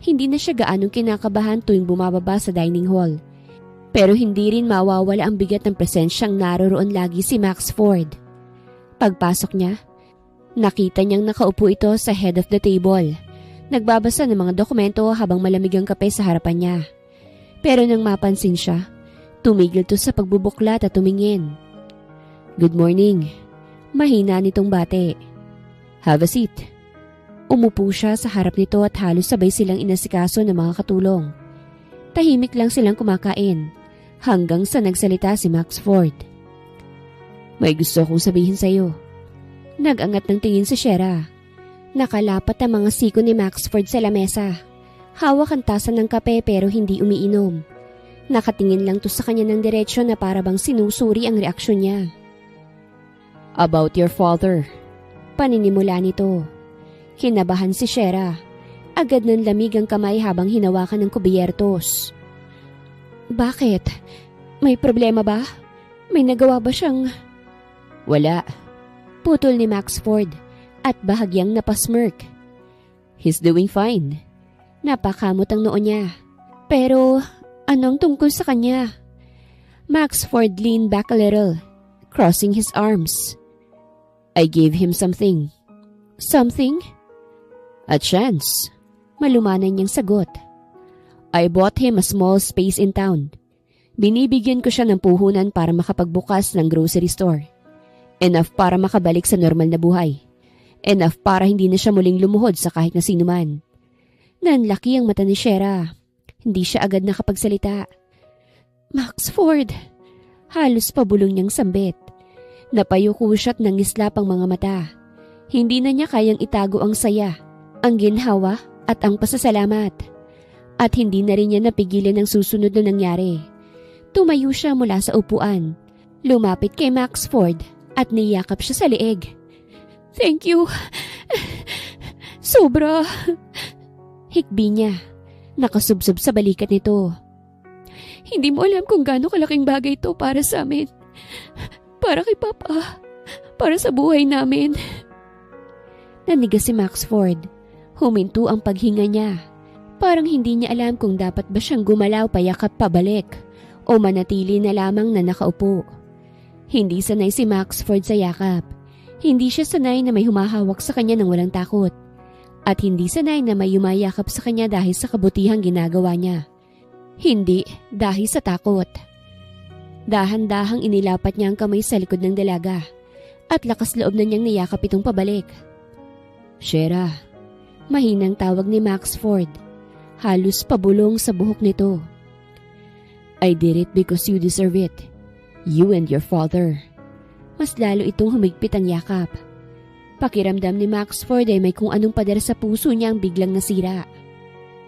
Hindi na siya gaanong kinakabahan tuwing bumababa sa dining hall. Pero hindi rin mawawala ang bigat ng presensyang naroroon lagi si Maxford. Pagpasok niya, nakita niyang nakaupo ito sa head of the table. Nagbabasa ng mga dokumento habang malamig ang kape sa harapan niya. Pero nang mapansin siya, tumigil to sa pagbubuklat at tumingin. Good morning. Mahina nitong bate. Have a seat. Umupo siya sa harap nito at halos sabay silang inasikaso ng mga katulong. Tahimik lang silang kumakain hanggang sa nagsalita si Maxford. May gusto kong sabihin sa'yo. Nag-angat ng tingin si Shera. Nakalapat ang mga siko ni Maxford sa lamesa. Hawak ang tasa ng kape pero hindi umiinom. Nakatingin lang to sa kanya ng diretsyo na parabang sinusuri ang reaksyon niya. About your father. Paninimula nito. Kinabahan si Shera. Agad ng lamig ang kamay habang hinawakan ng kubyertos. Bakit? May problema ba? May nagawa ba siyang... Wala. Putol ni Maxford at bahagyang napasmirk. He's doing fine. Napakamot ang noo niya. Pero anong tungkol sa kanya? Maxford leaned back a little, crossing his arms. I gave him something. Something? A chance. Malumanay niyang sagot. I bought him a small space in town. Binibigyan ko siya ng puhunan para makapagbukas ng grocery store. Enough para makabalik sa normal na buhay. Enough para hindi na siya muling lumuhod sa kahit na sino man. Nanlaki ang mata ni Shera. Hindi siya agad nakapagsalita. Maxford! Halos pabulong niyang sambit. Napayuko siya at nangislap ang mga mata. Hindi na niya kayang itago ang saya, ang ginhawa at ang pasasalamat. At hindi na rin niya napigilan ang susunod na nangyari. Tumayo siya mula sa upuan. Lumapit kay Maxford at niyakap siya sa leeg. Thank you. Sobra. Hikbi niya. Nakasubsob sa balikat nito. Hindi mo alam kung gaano kalaking bagay ito para sa amin. Para kay Papa. Para sa buhay namin. Nanigas si Maxford. Huminto ang paghinga niya. Parang hindi niya alam kung dapat ba siyang gumalaw payakap pabalik o manatili na lamang na nakaupo. Hindi sanay si Maxford sa yakap. Hindi siya sanay na may humahawak sa kanya ng walang takot. At hindi sanay na may yumayakap sa kanya dahil sa kabutihang ginagawa niya. Hindi dahil sa takot. Dahan-dahang inilapat niya ang kamay sa likod ng dalaga at lakas loob na niyang niyakap itong pabalik. Shera, mahinang tawag ni Maxford. Halos pabulong sa buhok nito. I did it because you deserve it. You and your father. Mas lalo itong humigpit ang yakap. Pakiramdam ni Maxford ay may kung anong pader sa puso niya ang biglang nasira.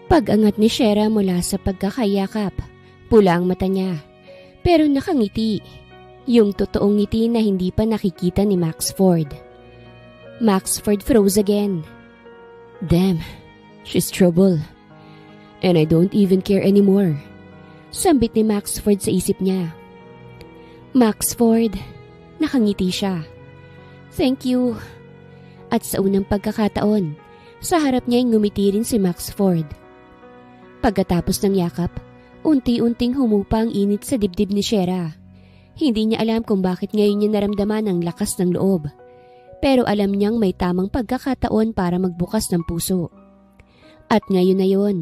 Pag-angat ni Shera mula sa pagkakayakap, pula ang mata niya. Pero nakangiti. Yung totoong ngiti na hindi pa nakikita ni Maxford. Maxford froze again. Damn, she's trouble. And I don't even care anymore. Sambit ni Maxford sa isip niya. Maxford, nakangiti siya. Thank you. At sa unang pagkakataon, sa harap niya ay ngumiti rin si Maxford. Pagkatapos ng yakap, unti-unting humupa ang init sa dibdib ni Shera. Hindi niya alam kung bakit ngayon niya naramdaman ang lakas ng loob. Pero alam niyang may tamang pagkakataon para magbukas ng puso. At ngayon na yon.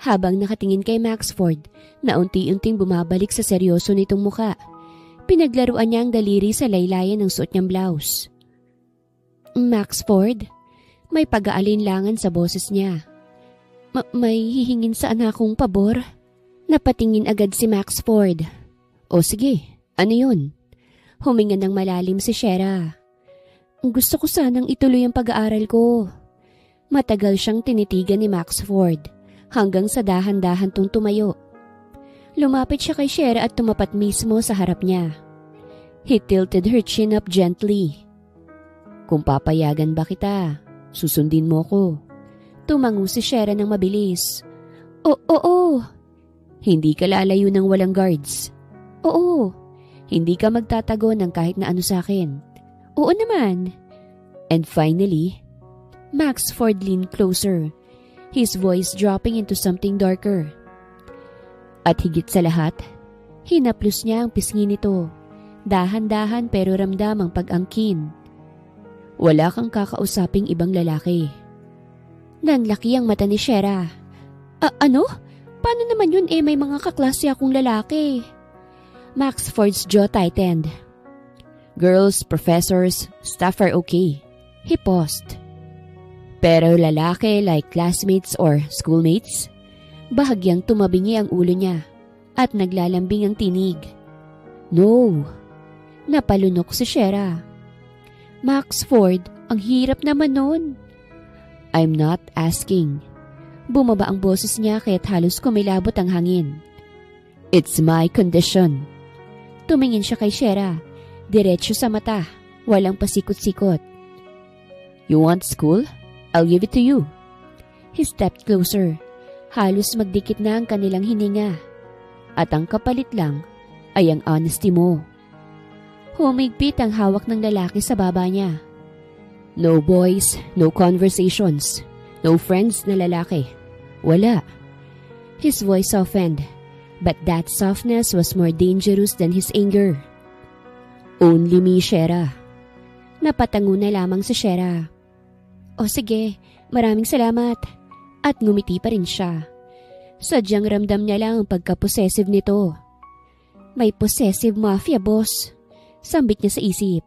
Habang nakatingin kay Maxford na unti-unting bumabalik sa seryoso nitong muka, pinaglaruan niya ang daliri sa laylayan ng suot niyang blouse. Maxford, may pag-aalinlangan sa boses niya. May hihingin sa anak kong pabor? Napatingin agad si Maxford. O sige, ano yun? Huminga ng malalim si Shera. Gusto ko sanang ituloy ang pag-aaral ko. Matagal siyang tinitigan ni Maxford hanggang sa dahan-dahan tong tumayo. Lumapit siya kay Shera at tumapat mismo sa harap niya. He tilted her chin up gently. Kung papayagan ba kita, susundin mo ko. Tumango si Shera ng mabilis. Oo. Hindi ka lalayo ng walang guards. Oo. Hindi ka magtatago ng kahit na ano sa akin. Oo naman. And finally, Maxford leaned closer, his voice dropping into something darker. At higit sa lahat, hinaplos niya ang pisngi nito. Dahan-dahan pero ramdam ang pag-angkin. Wala kang kakausaping ibang lalaki. Nanlaki ang mata ni Shera. Ano? Paano naman yun may mga kaklase akong lalaki? Maxford's jaw tightened. Girls, professors, staff are okay. He paused. Pero lalaki like classmates or schoolmates? Bahagyang tumabingi ang ulo niya at naglalambing ang tinig. No. Napalunok si Shera. Maxford, ang hirap naman nun. I'm not asking. Bumaba ang boses niya kaya't halos kumilabot ang hangin. It's my condition. Tumingin siya kay Shera, diretso sa mata, walang pasikot-sikot. You want school? I'll give it to you. He stepped closer. Halos magdikit na ang kanilang hininga. At ang kapalit lang ay ang honesty mo. Humigpit ang hawak ng lalaki sa baba niya. No boys, no conversations, no friends na lalaki. Wala. His voice softened, but that softness was more dangerous than his anger. Only me, Shera. Napatango na lamang si Shera. O sige, maraming salamat. At ngumiti pa rin siya. Sadyang ramdam niya lang ang pagka-possessive nito. May possessive mafia, boss. Sambit niya sa isip.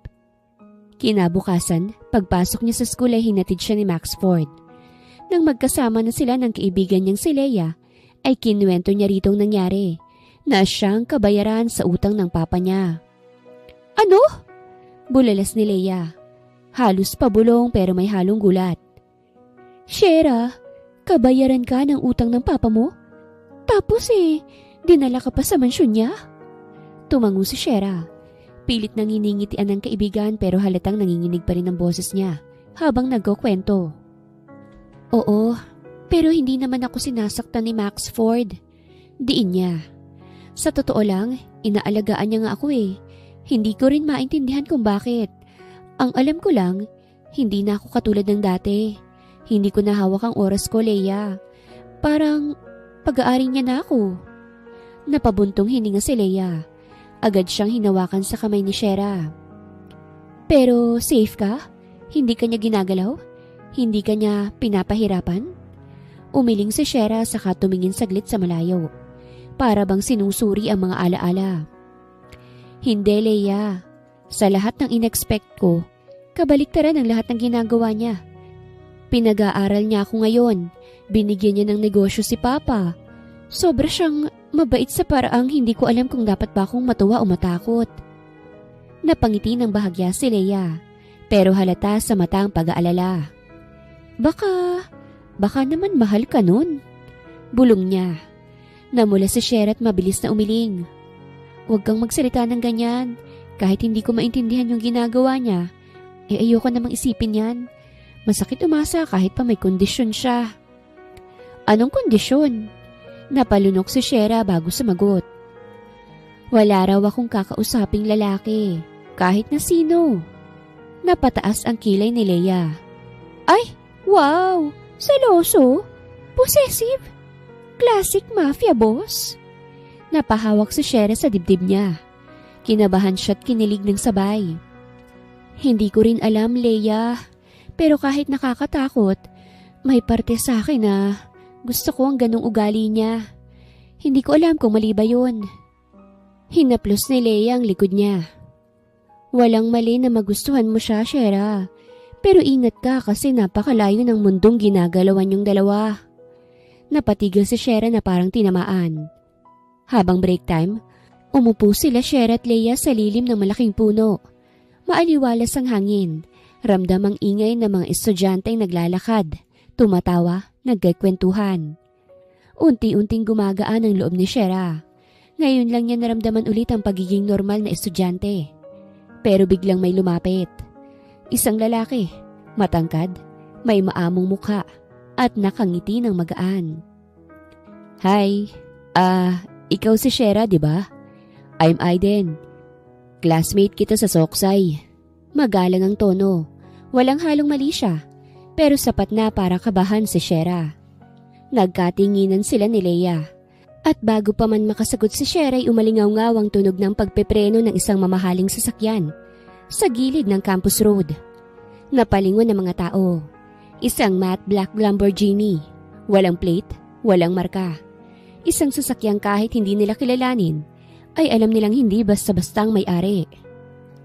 Kinabukasan, pagpasok niya sa school ay hinatid siya ni Maxford. Nang magkasama na sila ng kaibigan niyang si Leia, ay kinuwento niya ritong nangyari na siyang kabayaran sa utang ng papa niya. Ano? Bulalas ni Leia. Halos pabulong pero may halong gulat. Shera, kabayaran ka ng utang ng papa mo? Tapos Dinala ka pa sa mansyon niya? Tumango si Shera. Pilit nang iningitian ng kaibigan pero halatang nanginginig pa rin ang boses niya habang nagkukwento. Oo, pero hindi naman ako sinasaktan ni Maxford. Diin niya. Sa totoo lang, inaalagaan niya nga ako eh. Hindi ko rin maintindihan kung bakit. Ang alam ko lang, hindi na ako katulad ng dati. Hindi ko nahawak ang oras ko, Leia. Parang pag-aari niya na ako. Napabuntong hininga si Leia. Agad siyang hinawakan sa kamay ni Shera. Pero safe ka? Hindi ka niya ginagalaw? Hindi ka niya pinapahirapan? Umiling si Shera saka tumingin saglit sa malayo. Para bang sinusuri ang mga alaala. Hindi, Leia. Sa lahat ng inexpect ko, kabaliktaran ang lahat ng ginagawa niya. Pinag-aaral niya ako ngayon. Binigyan niya ng negosyo si Papa. Sobra siyang mabait sa paraang hindi ko alam kung dapat ba akong matuwa o matakot. Napangiti ng bahagya si Leia, pero halata sa mata ang pag-aalala. Baka naman mahal ka nun. Bulong niya. Namula si Shera at mabilis na umiling. Huwag kang magsalita ng ganyan. Kahit hindi ko maintindihan yung ginagawa niya, ayoko namang isipin yan. Masakit umasa kahit pa may kondisyon siya. Anong kondisyon? Napalunok si Shera bago sumagot. Wala raw akong kakausaping lalaki, kahit na sino. Napataas ang kilay ni Leia. Ay, wow! Seloso? Possessive? Classic mafia boss? Napahawak si Shera sa dibdib niya. Kinabahan siya at kinilig ng sabay. Hindi ko rin alam, Leia. Pero kahit nakakatakot, may parte sa akin na gusto ko ang ganong ugali niya. Hindi ko alam kung mali ba yun. Hinaplos ni Leia ang likod niya. Walang mali na magustuhan mo siya, Shera. Pero ingat ka kasi napakalayo ng mundong ginagalawan yung dalawa. Napatigil si Shera na parang tinamaan. Habang break time, umupo sila Shera at Leia sa lilim ng malaking puno. Maaliwalas ang hangin. Ramdam ang ingay ng mga estudyanteng naglalakad, tumatawa, nagkikwentuhan. Unti-unting gumagaan ang loob ni Shera. Ngayon lang niya naramdaman ulit ang pagiging normal na estudyante. Pero biglang may lumapit. Isang lalaki, matangkad, may maamong mukha, at nakangiti ng magaan. Hi, ikaw si Shera, di ba? I'm Aiden. Classmate kita sa Soksay. Magalang ang tono. Walang halong mali siya. Pero sapat na para kabahan si Shera. Nagkatinginan sila ni Leia. At bago pa man makasagot si Shera ay umalingaw-ngaw ang tunog ng pagpepreno ng isang mamahaling sasakyan sa gilid ng campus road. Napalingon ng mga tao. Isang matte black Lamborghini. Walang plate, walang marka. Isang sasakyang kahit hindi nila kilalanin ay alam nilang hindi basta-bastang may-ari.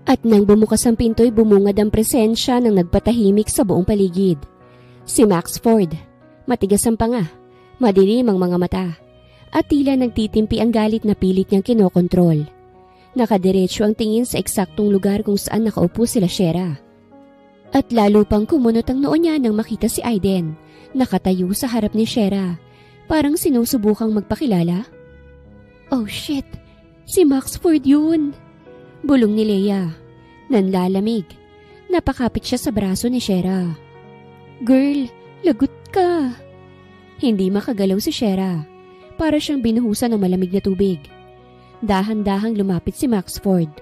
At nang bumukas ang pinto'y bumungad ang presensya ng nagpatahimik sa buong paligid. Si Maxford. Matigas ang panga, madilim ang mga mata, at tila nagtitimpi ang galit na pilit niyang kinokontrol. Nakadiretso ang tingin sa eksaktong lugar kung saan nakaupo sila Shera. At lalo pang kumunot ang noo niya nang makita si Aiden, nakatayo sa harap ni Shera, parang sinusubukang magpakilala. Oh shit, si Maxford yun! Bulong ni Leia. Nanlalamig. Napakapit siya sa braso ni Shera. Girl, lagot ka! Hindi makagalaw si Shera. Para siyang binuhusan ng malamig na tubig. Dahan-dahang lumapit si Maxford.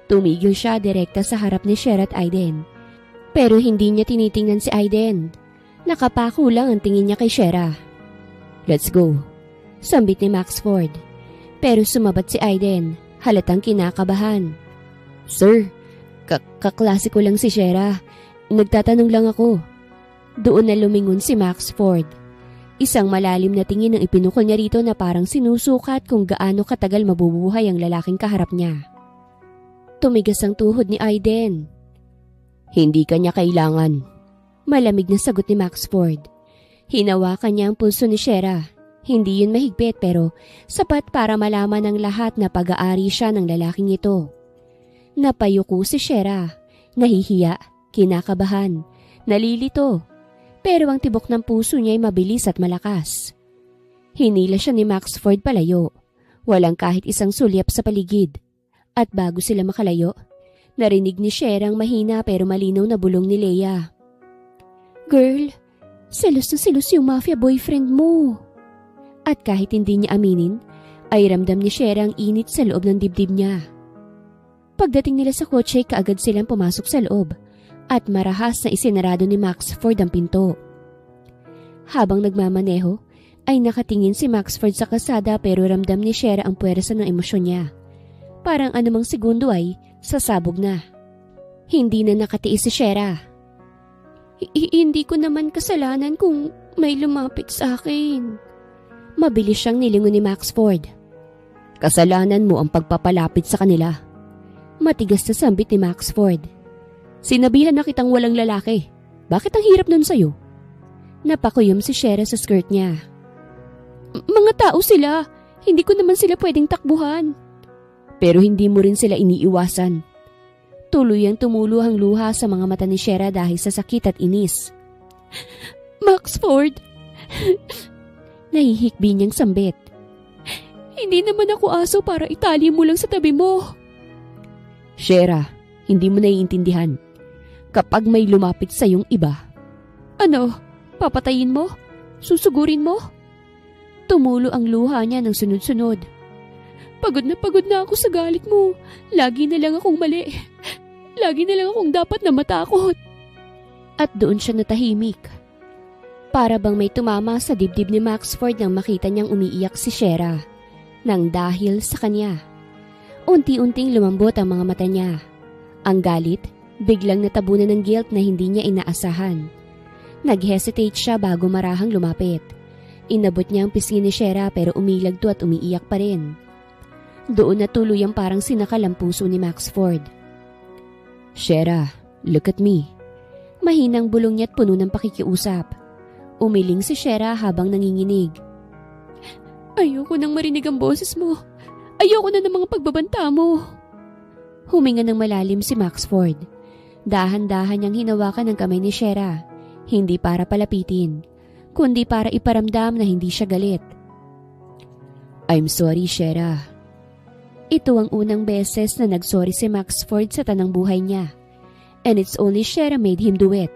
Tumigil siya direkta sa harap ni Shera at Aiden. Pero hindi niya tinitingnan si Aiden. Nakapako lang ang tingin niya kay Shera. Let's go. Sambit ni Maxford. Pero sumabat si Aiden. Halatang kinakabahan. Sir, kaklase ko lang si Shera. Nagtatanong lang ako. Doon na lumingon si Maxford. Isang malalim na tingin ang ipinukol niya rito na parang sinusukat kung gaano katagal mabubuhay ang lalaking kaharap niya. Tumigas ang tuhod ni Aiden. Hindi ka niya kailangan. Malamig na sagot ni Maxford. Hinawakan niya ang pulso ni Shera. Hindi yun mahigpit pero sapat para malaman ng lahat na pag-aari siya ng lalaking ito. Napayuko si Shera. Nahihiya, kinakabahan, nalilito. Pero ang tibok ng puso niya ay mabilis at malakas. Hinila siya ni Maxford palayo. Walang kahit isang sulyap sa paligid. At bago sila makalayo, narinig ni Shera ang mahina pero malinaw na bulong ni Leia. Girl, selos na selos yung mafia boyfriend mo. At kahit hindi niya aminin, ay ramdam ni Shera ang init sa loob ng dibdib niya. Pagdating nila sa kotse, kaagad silang pumasok sa loob at marahas na isinarado ni Maxford ang pinto. Habang nagmamaneho, ay nakatingin si Maxford sa kalsada pero ramdam ni Shera ang puwersa ng emosyon niya. Parang anumang segundo ay sasabog na. Hindi na nakatiis si Shera. Hindi ko naman kasalanan kung may lumapit sa akin. Mabilis siyang nilingon ni Maxford. Kasalanan mo ang pagpapalapit sa kanila. Matigas na sambit ni Maxford. Sinabihan na kitang walang lalaki. Bakit ang hirap nun sa'yo? Napakuyom si Shera sa skirt niya. Mga tao sila. Hindi ko naman sila pwedeng takbuhan. Pero hindi mo rin sila iniiwasan. Tuluyang tumulo ang luha sa mga mata ni Shera dahil sa sakit at inis. Maxford! Nahihikbi niyang sambit. Hindi naman ako aso para itali mo lang sa tabi mo. Shera, hindi mo naiintindihan. Kapag may lumapit sa yung iba. Ano? Papatayin mo? Susugurin mo? Tumulo ang luha niya ng sunod-sunod. Pagod na ako sa galit mo. Lagi na lang akong mali. Lagi na lang akong dapat na matakot. At doon siya natahimik. Para bang may tumama sa dibdib ni Maxford nang makita niyang umiiyak si Shera. Nang dahil sa kanya. Unti-unting lumambot ang mga mata niya. Ang galit, biglang natabunan ng guilt na hindi niya inaasahan. Nag-hesitate siya bago marahang lumapit. Inabot niya ang pisngi ni Shera pero umilag to at umiiyak pa rin. Doon na tuluyang parang sinakal ang puso ni Maxford. Shera, look at me. Mahinang bulong niya't puno ng pakikiusap. Umiling si Shera habang nanginginig. Ayoko nang marinig ang boses mo. Ayoko na ng mga pagbabanta mo. Huminga ng malalim si Maxford. Dahan-dahan niyang hinawakan ang kamay ni Shera. Hindi para palapitin, kundi para iparamdam na hindi siya galit. I'm sorry, Shera. Ito ang unang beses na nagsorry si Maxford sa tanang buhay niya. And it's only Shera made him do it.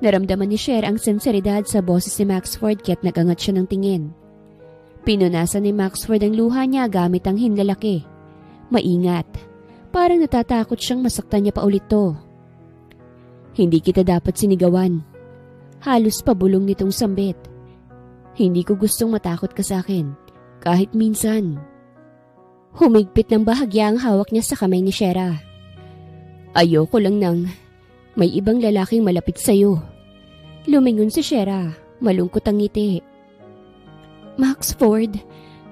Naramdaman ni Shera ang sinseridad sa boses ni Maxford kaya't nagangat siya ng tingin. Pinunasan ni Maxford ang luha niya gamit ang hinlalaki. Maingat. Parang natatakot siyang masaktan niya pa ulit to. Hindi kita dapat sinigawan. Halos pabulong nitong sambit. Hindi ko gustong matakot ka sa akin. Kahit minsan. Humigpit ng bahagya ang hawak niya sa kamay ni Shera. Ayoko lang nang may ibang lalaking malapit sa'yo. Lumingon si Shera, malungkot ang ngiti. Maxford,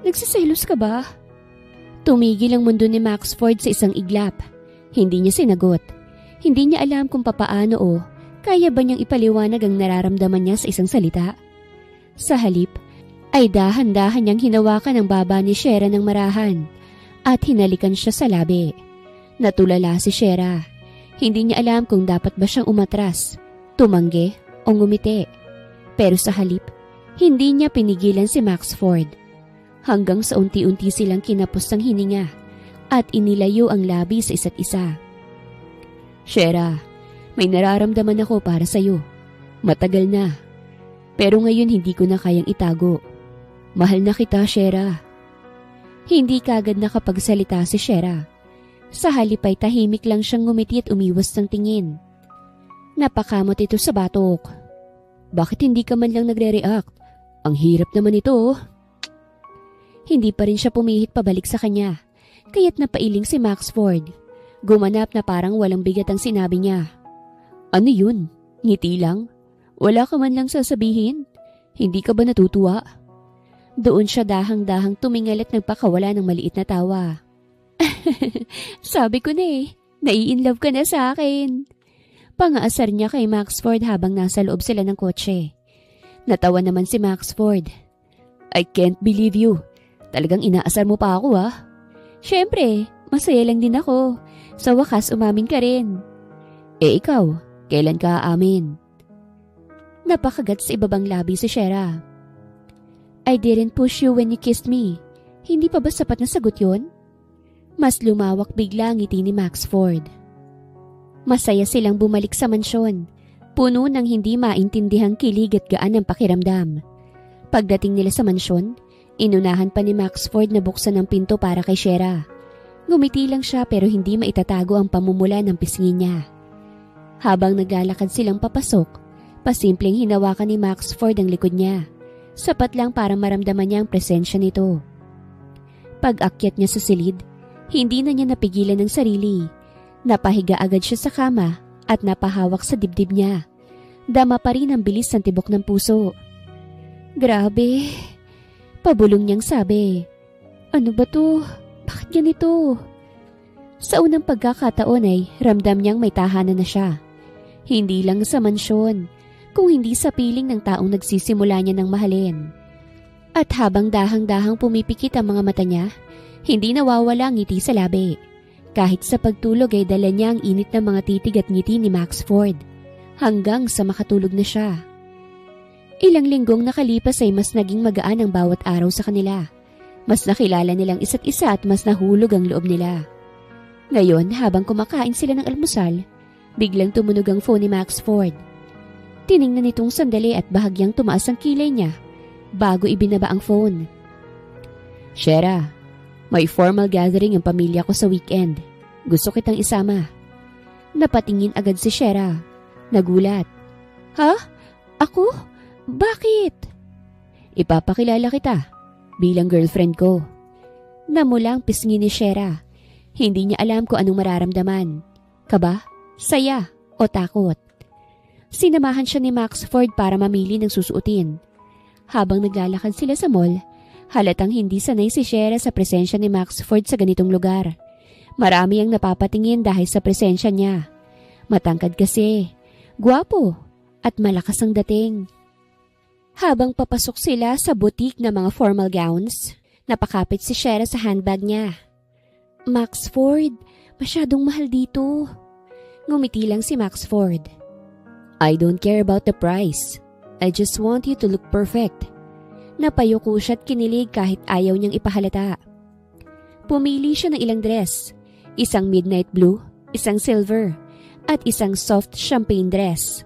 nagsiselos ka ba? Tumigil ang mundo ni Maxford sa isang iglap. Hindi niya sinagot. Hindi niya alam kung papaano o kaya ba niyang ipaliwanag ang nararamdaman niya sa isang salita. Sa halip, ay dahan-dahan niyang hinawakan ang baba ni Shera ng marahan at hinalikan siya sa labi. Natulala si Shera. Hindi niya alam kung dapat ba siyang umatras, tumanggi o ngumiti. Pero sa halip, hindi niya pinigilan si Maxford. Hanggang sa unti-unti silang kinapos ng hininga at inilayo ang labi sa isa't isa. Shera, may nararamdaman ako para sa'yo. Matagal na. Pero ngayon hindi ko na kayang itago. Mahal na kita, Shera. Hindi kagad nakapagsalita si Shera. Sa halip ay tahimik lang siyang ngumiti at umiwas ng tingin. Napakamot ito sa batok. Bakit hindi ka man lang nagre-react? Ang hirap naman ito. Hindi pa rin siya pumihit pabalik sa kanya, kaya't napailing si Maxford. Gumanap na parang walang bigat ang sinabi niya. Ano yun? Ngiti lang? Wala ka man lang sasabihin? Hindi ka ba natutuwa? Doon siya dahang-dahang tumingal at nagpakawala ng maliit na tawa. Sabi ko na nai-inlove ka na sa akin. Pangaasar niya kay Maxford habang nasa loob sila ng kotse. Natawa naman si Maxford. I can't believe you. Talagang inaasar mo pa ako Siyempre, masaya lang din ako. Sa wakas umamin ka rin. Ikaw, kailan ka aamin? Napakagat sa ibabang labi si Shera. I didn't push you when you kissed me. Hindi pa ba sapat na sagot yun? Mas lumawak bigla ang ngiti ni Maxford. Masaya silang bumalik sa mansyon, puno ng hindi maintindihang kilig at gaan ng pakiramdam. Pagdating nila sa mansyon, inunahan pa ni Maxford na buksan ang pinto para kay Shera. Ngumiti lang siya pero hindi maitatago ang pamumula ng pisngi niya. Habang naglalakad silang papasok, pasimpleng hinawakan ni Maxford ang likod niya. Sapat lang para maramdaman niya ang presensya nito. Pag-akyat niya sa silid, hindi na niya napigilan ng sarili. Napahiga agad siya sa kama at napahawak sa dibdib niya. Dama pa rin ang bilis ng tibok ng puso. Grabe, pabulong niyang sabi. Ano ba to? Bakit ganito? Sa unang pagkakataon ay ramdam niyang may tahanan na siya. Hindi lang sa mansyon, kung hindi sa piling ng taong nagsisimula niya ng mahalin. At habang dahang-dahang pumipikit ang mga mata niya, hindi nawawala ang ngiti sa labi. Kahit sa pagtulog ay dala niya ang init ng mga titig at ngiti ni Maxford, hanggang sa makatulog na siya. Ilang linggong nakalipas ay mas naging magaan ang bawat araw sa kanila. Mas nakilala nilang isa't isa at mas nahulog ang loob nila. Ngayon, habang kumakain sila ng almusal, biglang tumunog ang phone ni Maxford. Tiningnan nitong sandali at bahagyang tumaas ang kilay niya bago ibinaba ang phone. Shera, may formal gathering ang pamilya ko sa weekend. Gusto kitang isama. Napatingin agad si Shera. Nagulat. Ha? Ako? Bakit? Ipapakilala kita bilang girlfriend ko. Namula ang pisngi ni Shera. Hindi niya alam kung anong mararamdaman. Kaba? Saya? O takot? Sinamahan siya ni Maxford para mamili ng susuotin. Habang naglalakad sila sa mall, halatang hindi sanay si Shera sa presensya ni Maxford sa ganitong lugar. Marami ang napapatingin dahil sa presensya niya. Matangkad kasi, gwapo, at malakas ang dating. Habang papasok sila sa boutique na mga formal gowns, napakapit si Shera sa handbag niya. Maxford, masyadong mahal dito. Ngumiti lang si Maxford. I don't care about the price. I just want you to look perfect. Napayuko siya't kinilig kahit ayaw niyang ipahalata. Pumili siya ng ilang dress. Isang midnight blue, isang silver, at isang soft champagne dress.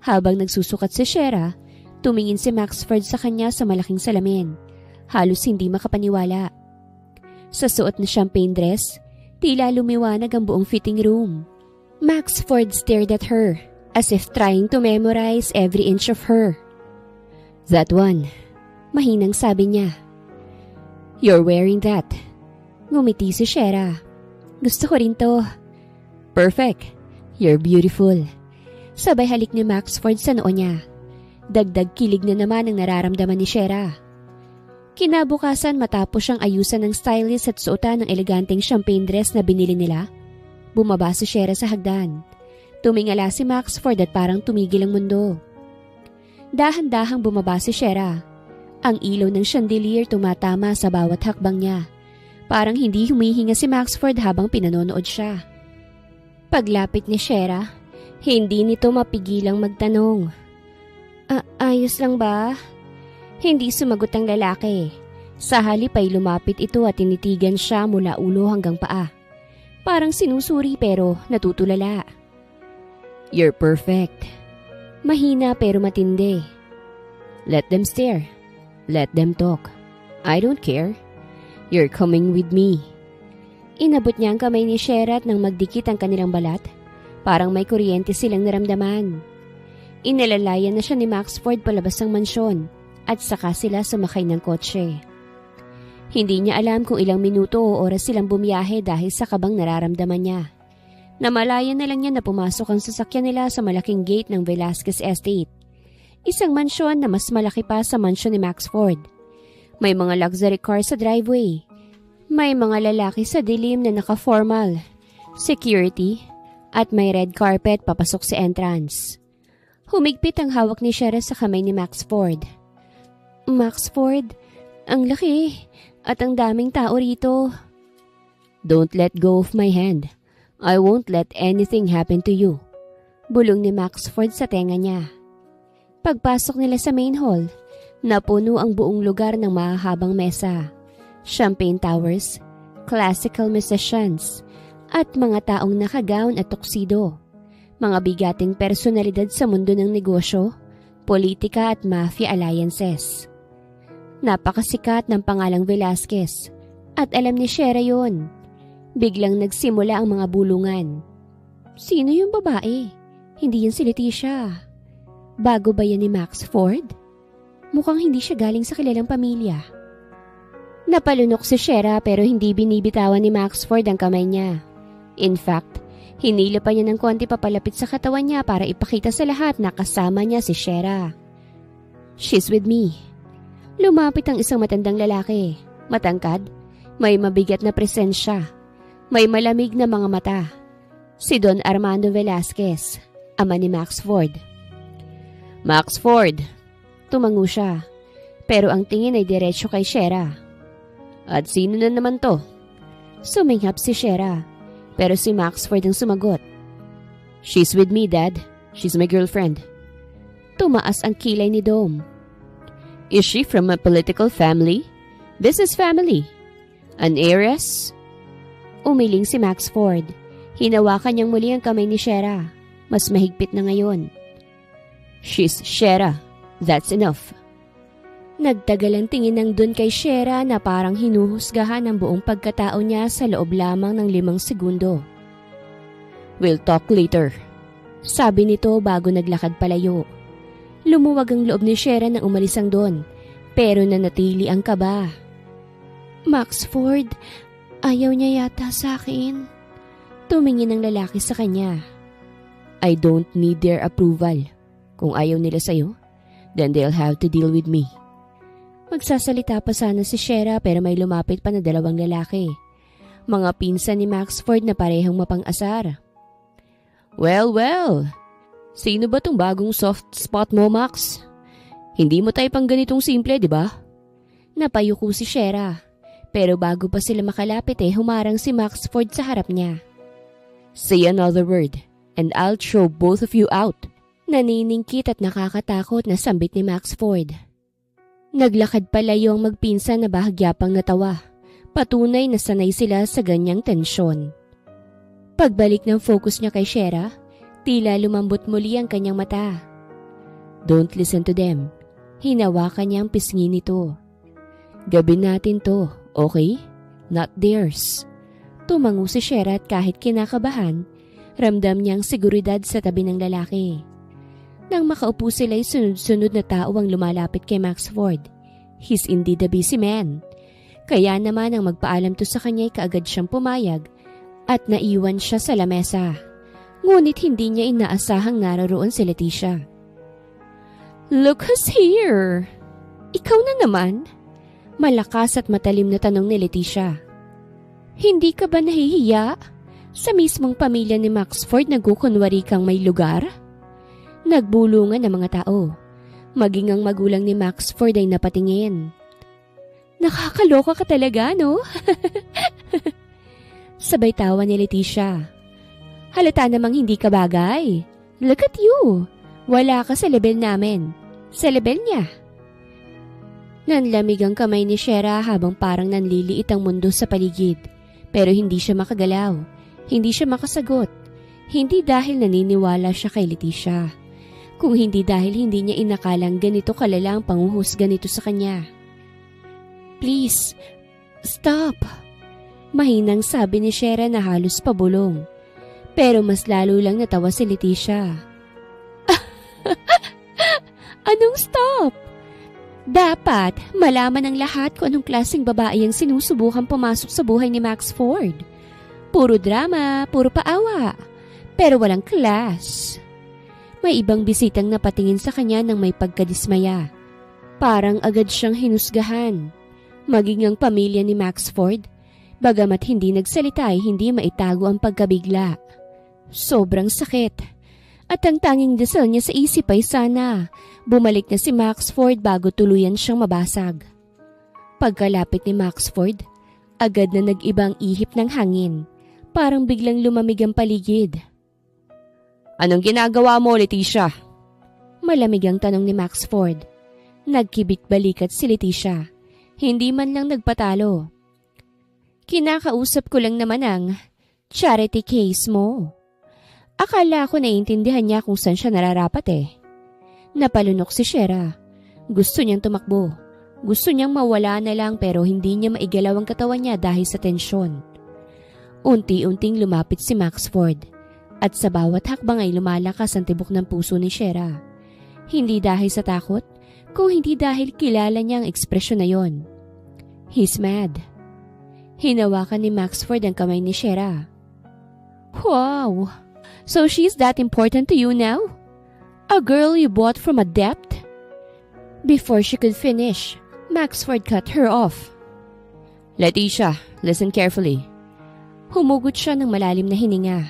Habang nagsusukat si Shera, tumingin si Maxford sa kanya sa malaking salamin. Halos hindi makapaniwala. Sa suot na champagne dress, tila lumiwanag ang buong fitting room. Maxford stared at her, as if trying to memorize every inch of her. That one, mahinang sabi niya. You're wearing that. Ngumiti si Shera. Gusto ko rin to. Perfect. You're beautiful. Sabay halik ni Maxford sa noo niya. Dagdag kilig na naman ang nararamdaman ni Shera. Kinabukasan matapos siyang ayusan ng stylist at suotan ng eleganteng champagne dress na binili nila, bumaba si Shera sa hagdan. Tumingala si Maxford at parang tumigil ang mundo. Dahan-dahang bumaba si Shera. Ang ilaw ng chandelier tumatama sa bawat hakbang niya. Parang hindi humihinga si Maxford habang pinanonood siya. Paglapit ni Shera, hindi nito mapigilang magtanong. Ayos lang ba? Hindi sumagot ang lalaki. Sa halip ay lumapit ito at tinitigan siya mula ulo hanggang paa. Parang sinusuri pero natutulala. You're perfect. Mahina pero matindi. Let them stare. Let them talk. I don't care. You're coming with me. Inabot niya ang kamay ni Shera at nang magdikit ang kanilang balat, parang may kuryente silang naramdaman. Inalalayan na siya ni Maxford palabas ng mansyon at saka sila sumakay ng kotse. Hindi niya alam kung ilang minuto o oras silang bumiyahe dahil sa kabang nararamdaman niya. Namalayan na lang niya na pumasok ang sasakyan nila sa malaking gate ng Velasquez Estate. Isang mansyon na mas malaki pa sa mansyon ni Maxford. May mga luxury cars sa driveway. May mga lalaki sa dilim na naka-formal, security, at may red carpet papasok sa entrance. Humigpit ang hawak ni Shera sa kamay ni Maxford. Maxford, ang laki at ang daming tao rito. Don't let go of my hand. I won't let anything happen to you. Bulong ni Maxford sa tenga niya. Pagpasok nila sa main hall, napuno ang buong lugar ng mahahabang mesa. champagne towers, classical musicians, at mga taong nakagown at tuxedo. Mga bigating personalidad sa mundo ng negosyo, politika at mafia alliances. Napakasikat ng pangalang Velasquez at alam ni Shera yun. Biglang nagsimula ang mga bulungan. Sino yung babae? Hindi yan si Leticia. Bago ba yan ni Max Ford? Mukhang hindi siya galing sa kilalang pamilya. Napalunok si Shera pero hindi binibitawan ni Max Ford ang kamay niya. In fact, hinila pa niya ng konti papalapit sa katawan niya para ipakita sa lahat na kasama niya si Shera. She's with me. Lumapit ang isang matandang lalaki. Matangkad, may mabigat na presensya. May malamig na mga mata. Si Don Armando Velasquez, ama ni Max Ford. Max Ford! Tumango siya. Pero ang tingin ay diretsyo kay Shera. At sino na naman to? Suminghap si Shera. Pero si Max Ford ang sumagot. She's with me, Dad. She's my girlfriend. Tumaas ang kilay ni Dom. Is she from a political family? Business family? An heiress? Umiling si Max Ford. Hinawakan niyang muli ang kamay ni Shera. Mas mahigpit na ngayon. She's Shera. That's enough. Nagtagal ang tingin ng Don kay Shera na parang hinuhusgahan ang buong pagkatao niya sa loob lamang ng 5 segundo. We'll talk later. Sabi nito bago naglakad palayo. Lumuwag ang loob ni Shera nang umalis ang Don, pero nanatili ang kaba. Max Ford, ayaw niya yata sa akin. Tumingin ang lalaki sa kanya. I don't need their approval. Kung ayaw nila sa'yo, then they'll have to deal with me. Magsasalita pa sana si Shera pero may lumapit pa na 2 lalaki. Mga pinsan ni Max Ford na parehong mapang-asar. Well, well. Sino ba tong bagong soft spot mo, Max? Hindi mo tayo pang ganitong simple, di ba? Napayuko si Shera. Pero bago pa sila makalapit humarang si Max Ford sa harap niya. Say another word and I'll throw both of you out. Naniningkit at nakakatakot na sambit ni Max Ford. Naglakad palayo ang magpinsan na bahagya pang natawa. Patunay na sanay sila sa ganyang tensyon. Pagbalik ng focus niya kay Shera, tila lumambot muli ang kanyang mata. Don't listen to them. Hinawakan niya ang pisngi nito. Gabi natin to, okay? Not theirs. Tumango si Shera at kahit kinakabahan, ramdam niyang seguridad sa tabi ng lalaki. Nang makaupo sila'y sunod-sunod na tao ang lumalapit kay Max Ford. He's indeed a busy man. Kaya naman ang magpaalam to sa kanya'y kaagad siyang pumayag at naiwan siya sa lamesa. Ngunit hindi niya inaasahang naroroon si Leticia. Look who's here! Ikaw na naman? Malakas at matalim na tanong ni Leticia. Hindi ka ba nahihiya? Sa mismong pamilya ni Max Ford nagkukunwari kang may lugar? Nagbulungan ang mga tao. Maging ang magulang ni Max Ford ay napatingin. Nakakaloka ka talaga, no? Sabay tawa ni Leticia. Halata namang hindi ka bagay. Look at you. Wala ka sa level namin. Sa level niya. Nanlamig ang kamay ni Shera habang parang nanliliit ang mundo sa paligid. Pero hindi siya makagalaw. Hindi siya makasagot. Hindi dahil naniniwala siya kay Leticia. Kung hindi dahil hindi niya inakalang ganito kalala ang panguhusga nito sa kanya. Please, stop. Mahinang sabi ni Shera na halos pabulong. Pero mas lalo lang natawa si Leticia. Anong stop? Dapat malaman ng lahat kung anong klaseng babae ang sinusubukan pumasok sa buhay ni Max Ford. Puro drama, puro paawa. Pero walang class. May ibang bisitang napatingin sa kanya nang may pagkadismaya. Parang agad siyang hinusgahan. Maging ang pamilya ni Max Ford, bagamat hindi nagsalita ay hindi maitago ang pagkabigla. Sobrang sakit. At ang tanging dasal niya sa isip ay sana bumalik na si Max Ford bago tuluyan siyang mabasag. Pagkalapit ni Max Ford, agad na nag-ibang ihip ng hangin. Parang biglang lumamig ang paligid. Anong ginagawa mo, Leticia? Malamig ang tanong ni Max Ford. Nagkibit balikat si Leticia. Hindi man lang nagpatalo. Kinakausap ko lang naman ang charity case mo. Akala ko naiintindihan niya kung saan siya nararapat eh. Napalunok si Shera. Gusto niyang tumakbo. Gusto niyang mawala na lang pero hindi niya maigalaw ang katawan niya dahil sa tensyon. Unti-unting lumapit si Maxford at sa bawat hakbang ay lumalakas ang tibok ng puso ni Shera. Hindi dahil sa takot, kung hindi dahil kilala niya ang ekspresyon na yon. He's mad. Hinawakan ni Maxford ang kamay ni Shera. Wow! So she's that important to you now? A girl you bought from a debt? Before she could finish, Maxford cut her off. Leticia, listen carefully. Humugot siya ng malalim na hininga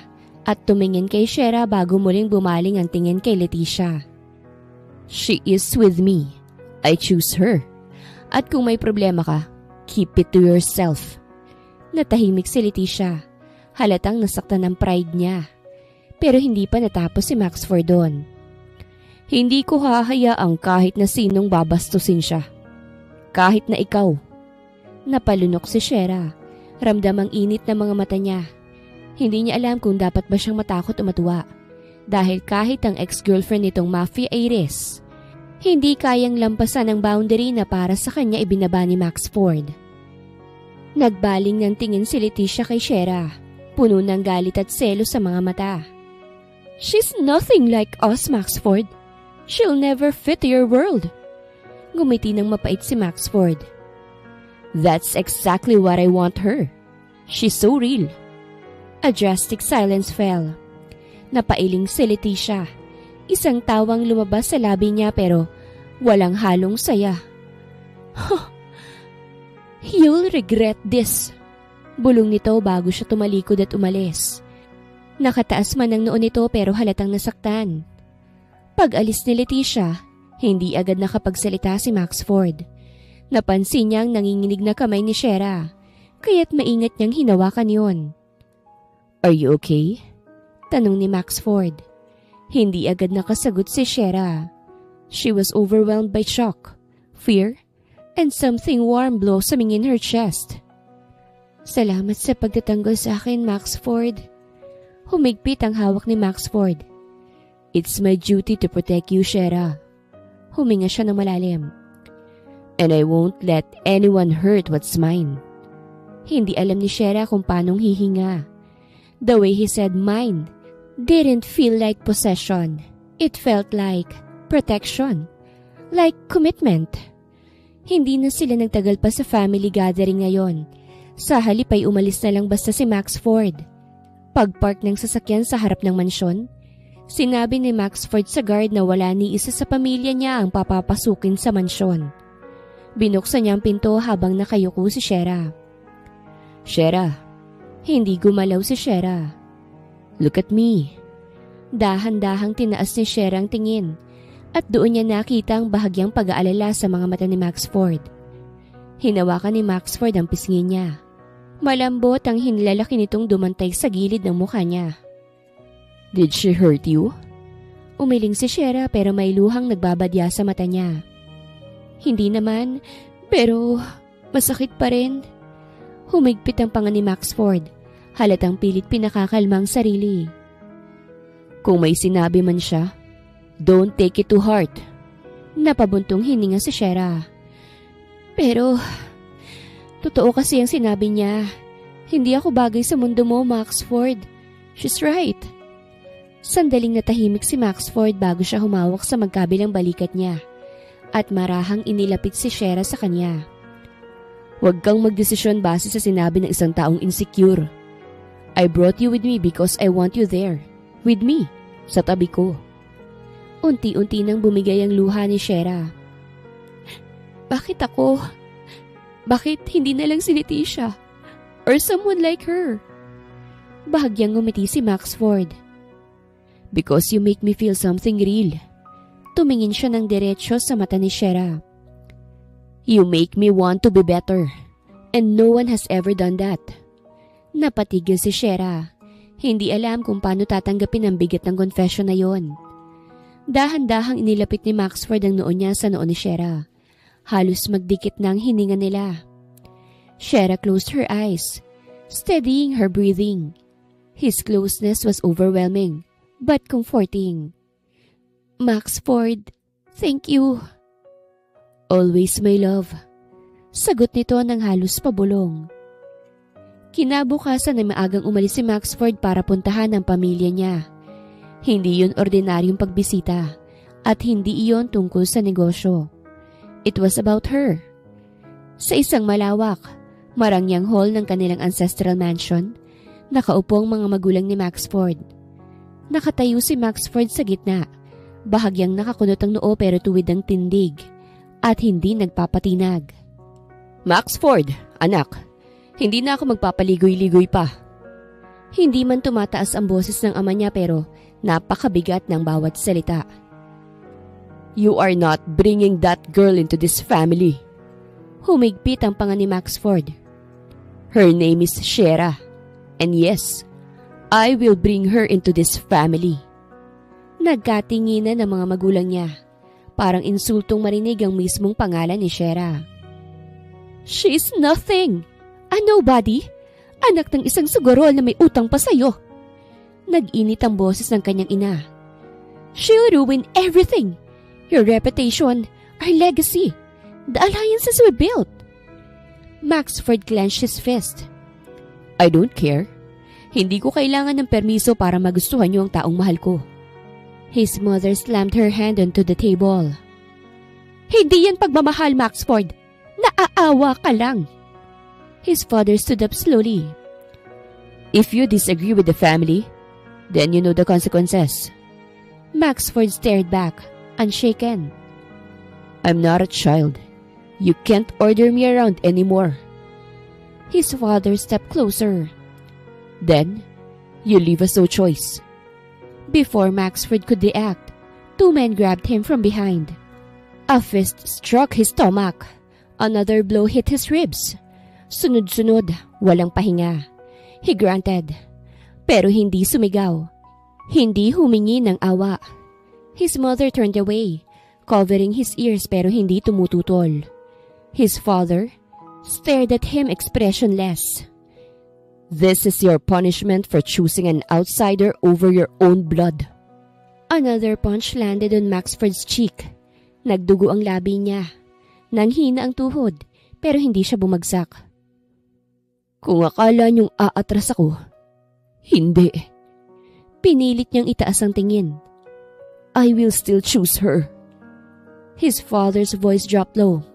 at tumingin kay Shera bago muling bumaling ang tingin kay Leticia. She is with me. I choose her. At kung may problema ka, keep it to yourself. Natahimik si Leticia. Halatang nasaktan ang pride niya. Pero hindi pa natapos si Maxford doon. Hindi ko hahayaang kahit na sinong babastusin siya. Kahit na ikaw. Napalunok si Shera. Ramdam ang init ng mga mata niya. Hindi niya alam kung dapat ba siyang matakot o matuwa. Dahil kahit ang ex-girlfriend nitong Mafia Iris, hindi kayang lampasan ang boundary na para sa kanya ibinaba ni Maxford. Nagbaling ng tingin si Leticia kay Shera. Puno ng galit at selo sa mga mata. She's nothing like us, Maxford. She'll never fit to your world. Ngumiti ng mapait si Maxford. That's exactly what I want her. She's so real. A drastic silence fell. Napailing si Leticia. Isang tawang lumabas sa labi niya pero walang halong saya. You'll regret this. Bulong nito bago siya tumalikod at umalis. Nakataas man ang noon nito pero halatang nasaktan. Pag-alis ni Leticia, hindi agad nakapagsalita si Maxford. Napansin niyang nanginginig na kamay ni Shera, kaya't maingat niyang hinawakan yon. Are you okay? Tanong ni Maxford. Hindi agad nakasagot si Shera. She was overwhelmed by shock, fear, and something warm blossoming in her chest. Salamat sa pagtatanggol sa akin, Maxford. Humigpit ang hawak ni Maxford. It's my duty to protect you, Shera. Huminga siya ng malalim. And I won't let anyone hurt what's mine. Hindi alam ni Shera kung paanong hihinga. The way he said mine didn't feel like possession. It felt like protection. Like commitment. Hindi na sila nagtagal pa sa family gathering ngayon. Sa halip ay umalis na lang basta si Maxford. Pagpark ng sasakyan sa harap ng mansyon, sinabi ni Maxford sa guard na wala ni isa sa pamilya niya ang papapasukin sa mansyon. Binuksan niya ang pinto habang nakayuko si Shera. Shera. Hindi gumalaw si Shera. Look at me. Dahan-dahang tinaas ni Shera ang tingin at doon niya nakita ang bahagyang pag-aalala sa mga mata ni Maxford. Hinawakan ni Maxford ang pisngi niya. Malambot ang hinlalaki nitong dumantay sa gilid ng mukha niya. Did she hurt you? Umiling si Shera pero may luhang nagbabadya sa mata niya. Hindi naman, pero masakit pa rin. Humigpit ang panga ni Maxford. Halatang pilit pinakakalma ang sarili. Kung may sinabi man siya, don't take it to heart. Napabuntong hininga si Shera. Pero, totoo kasi ang sinabi niya. Hindi ako bagay sa mundo mo, Maxford. She's right. Sandaling natahimik si Maxford bago siya humawak sa magkabilang balikat niya. At marahang inilapit si Shera sa kanya. Huwag kang magdesisyon base sa sinabi ng isang taong insecure. I brought you with me because I want you there. With me. Sa tabi ko. Unti-unti nang bumigay ang luha ni Shera. Bakit ako? Bakit hindi na lang si Leticia? Or someone like her? Bahagyang ngumiti si Maxford. Because you make me feel something real. Tumingin siya ng diretsyo sa mata ni Shera. You make me want to be better. And no one has ever done that. Napatigil si Shera. Hindi alam kung paano tatanggapin ang bigat ng confession na yon. Dahan-dahang inilapit ni Maxford ang noon niya sa noon ni Shera. Halos magdikit na ang hininga nila. Shera closed her eyes. steadying her breathing. His closeness was overwhelming, but comforting. Maxford, thank you. Always, my love. Sagot nito ng halos pabulong. Kinabukasan ay maagang umalis si Maxford para puntahan ang pamilya niya. Hindi yun ordinaryong pagbisita at hindi iyon tungkol sa negosyo. It was about her. Sa isang malawak, marangyang hall ng kanilang ancestral mansion, nakaupo ang mga magulang ni Maxford. Nakatayo si Maxford sa gitna, bahagyang nakakunot ang noo pero tuwid ang tindig at hindi nagpapatinag. Maxford, anak, hindi na ako magpapaligoy-ligoy pa. Hindi man tumataas ang boses ng ama niya pero napakabigat ng bawat salita. You are not bringing that girl into this family. Humigpit ang panga ni Maxford. Her name is Shera. And yes, I will bring her into this family. Nagkatinginan ng mga magulang niya. Parang insultong marinig ang mismong pangalan ni Shera. She's nothing. A nobody. Anak ng isang sugurol na may utang pa sa'yo. Nag-init ang boses ng kanyang ina. She'll ruin everything. Your reputation, our legacy, the alliances we built. Maxford clenched his fist. I don't care. Hindi ko kailangan ng permiso para magustuhan niyo ang taong mahal ko. His mother slammed her hand onto the table. Hindi yan pagmamahal, Maxford. Naaawa ka lang. His father stood up slowly. If you disagree with the family, then you know the consequences. Maxford stared back, unshaken. I'm not a child. You can't order me around anymore. His father stepped closer. Then, you leave us no choice. Before Maxford could react, two men grabbed him from behind. A fist struck his stomach. Another blow hit his ribs. Sunod-sunod, walang pahinga. He grunted, pero hindi sumigaw. Hindi humingi ng awa. His mother turned away, covering his ears pero hindi tumututol. His father stared at him expressionless. This is your punishment for choosing an outsider over your own blood. Another punch landed on Maxford's cheek. Nagdugo ang labi niya. Nanghina ang tuhod, pero hindi siya bumagsak. Kung akala niyong aatras ako, hindi. Pinilit niyang itaas ang tingin. I will still choose her. His father's voice dropped low.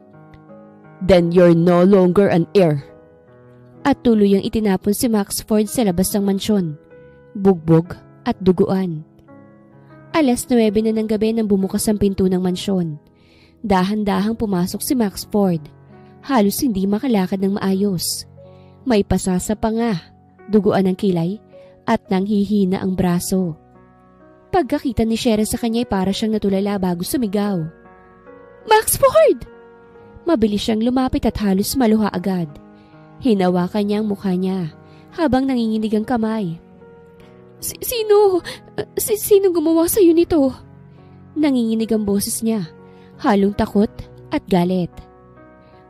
Then you're no longer an heir. At tuluyang itinapon si Maxford sa labas ng mansyon, bugbog at duguan. 9:00 na ng gabi nang bumukas ang pinto ng mansyon. Dahan-dahang pumasok si Maxford. Halos hindi makalakad ng maayos. May pasasa pa nga, duguan ang kilay at nanghihina ang braso. Pagkakita ni Shera sa kanya ay para siyang natulala bago sumigaw. Maxford! Mabilis siyang lumapit at halos maluha agad. Hinawakan niya ang mukha niya habang nanginginig ang kamay. Sino gumawa sa'yo nito? Nanginginig ang boses niya, halong takot at galit.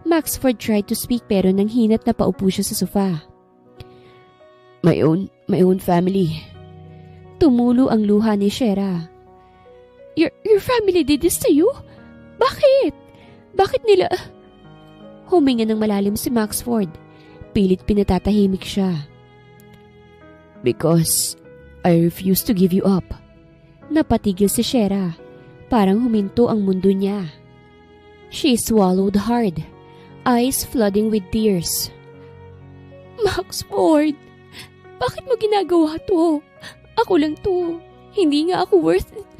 Maxford tried to speak pero nanghinat na paupo siya sa sofa. My own family. Tumulo ang luha ni Shera. Your family did this to you? Bakit? Bakit nila? Huminga ng malalim si Maxford. Pilit pinatatahimik siya. Because I refuse to give you up. Napatigil si Shera. Parang huminto ang mundo niya. She swallowed hard, eyes flooding with tears. Maxford, bakit mo ginagawa to? Ako lang to. Hindi nga ako worth it.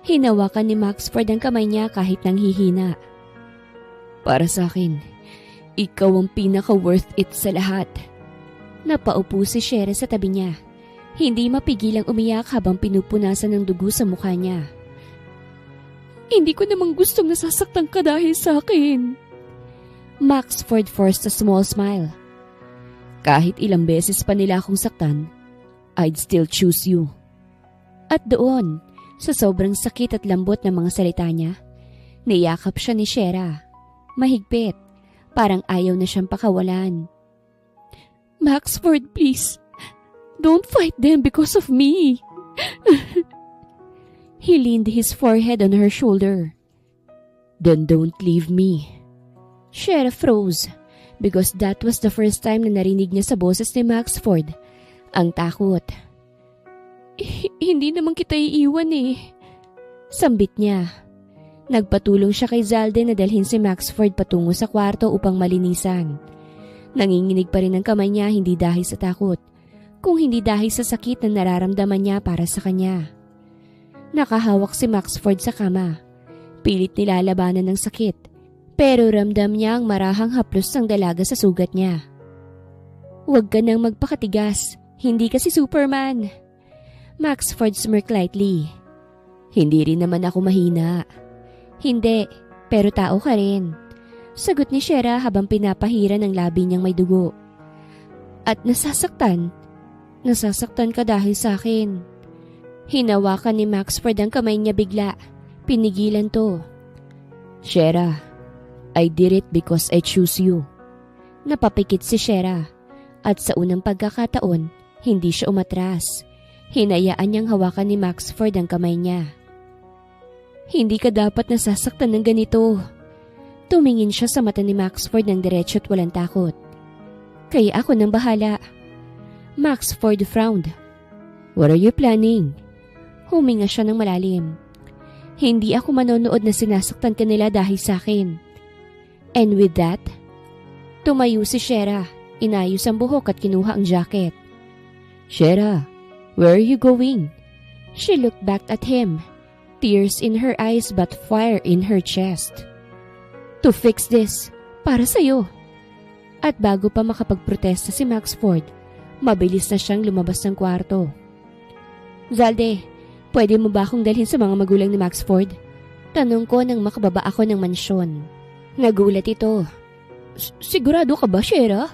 Hinawakan ni Maxford ang kamay niya kahit nanghihina. Para sa akin, ikaw ang pinaka-worth it sa lahat. Napaupo si Shera sa tabi niya. Hindi mapigilang umiyak habang pinupunasan ng dugo sa mukha niya. Hindi ko namang gustong nasasaktan ka dahil sa akin. Maxford forced a small smile. Kahit ilang beses pa nila akong saktan, I'd still choose you. At doon, sa sobrang sakit at lambot ng mga salita niya, niyakap siya ni Shera. Mahigpit, parang ayaw na siyang pakawalan. Maxford, please. Don't fight them because of me. He leaned his forehead on her shoulder. Then don't leave me. Shera froze because that was the first time na narinig niya sa boses ni Maxford ang takot. Hindi naman kita iiwan eh. Sambit niya. Nagpatulong siya kay Zalde na dalhin si Maxford patungo sa kwarto upang malinisan. Nanginginig pa rin ang kamay niya hindi dahil sa takot, kung hindi dahil sa sakit na nararamdaman niya para sa kanya. Nakahawak si Maxford sa kama. Pilit nilalabanan ng sakit, pero ramdam niya ang marahang haplos ng dalaga sa sugat niya. Huwag ka nang magpakatigas, hindi kasi Superman. Maxford smirked lightly. Hindi rin naman ako mahina. Hindi, pero tao ka rin. Sagot ni Shera habang pinapahira ng labi niyang may dugo. At nasasaktan? Nasasaktan ka dahil sa akin. Hinawakan ni Maxford ang kamay niya bigla. Pinigilan to. Shera, I did it because I choose you. Napapikit si Shera. At sa unang pagkakataon, hindi siya umatras. Hinayaan niyang hawakan ni Maxford ang kamay niya. Hindi ka dapat nasasaktan ng ganito. Tumingin siya sa mata ni Maxford ng diretso at walang takot. Kaya ako nang bahala. Maxford frowned. What are you planning? Huminga siya ng malalim. Hindi ako manonood na sinasaktan ka nila dahil sa akin. And with that, tumayo si Shera. Inayos ang buhok at kinuha ang jacket. Shera, where are you going? She looked back at him. Tears in her eyes but fire in her chest. To fix this, para sa'yo. At bago pa makapagprotesta si Maxford, mabilis na siyang lumabas ng kwarto. Zalde, pwede mo ba akong dalhin sa mga magulang ni Maxford? Tanong ko nang makababa ako ng mansyon. Nagulat ito. Sigurado ka ba, Shera?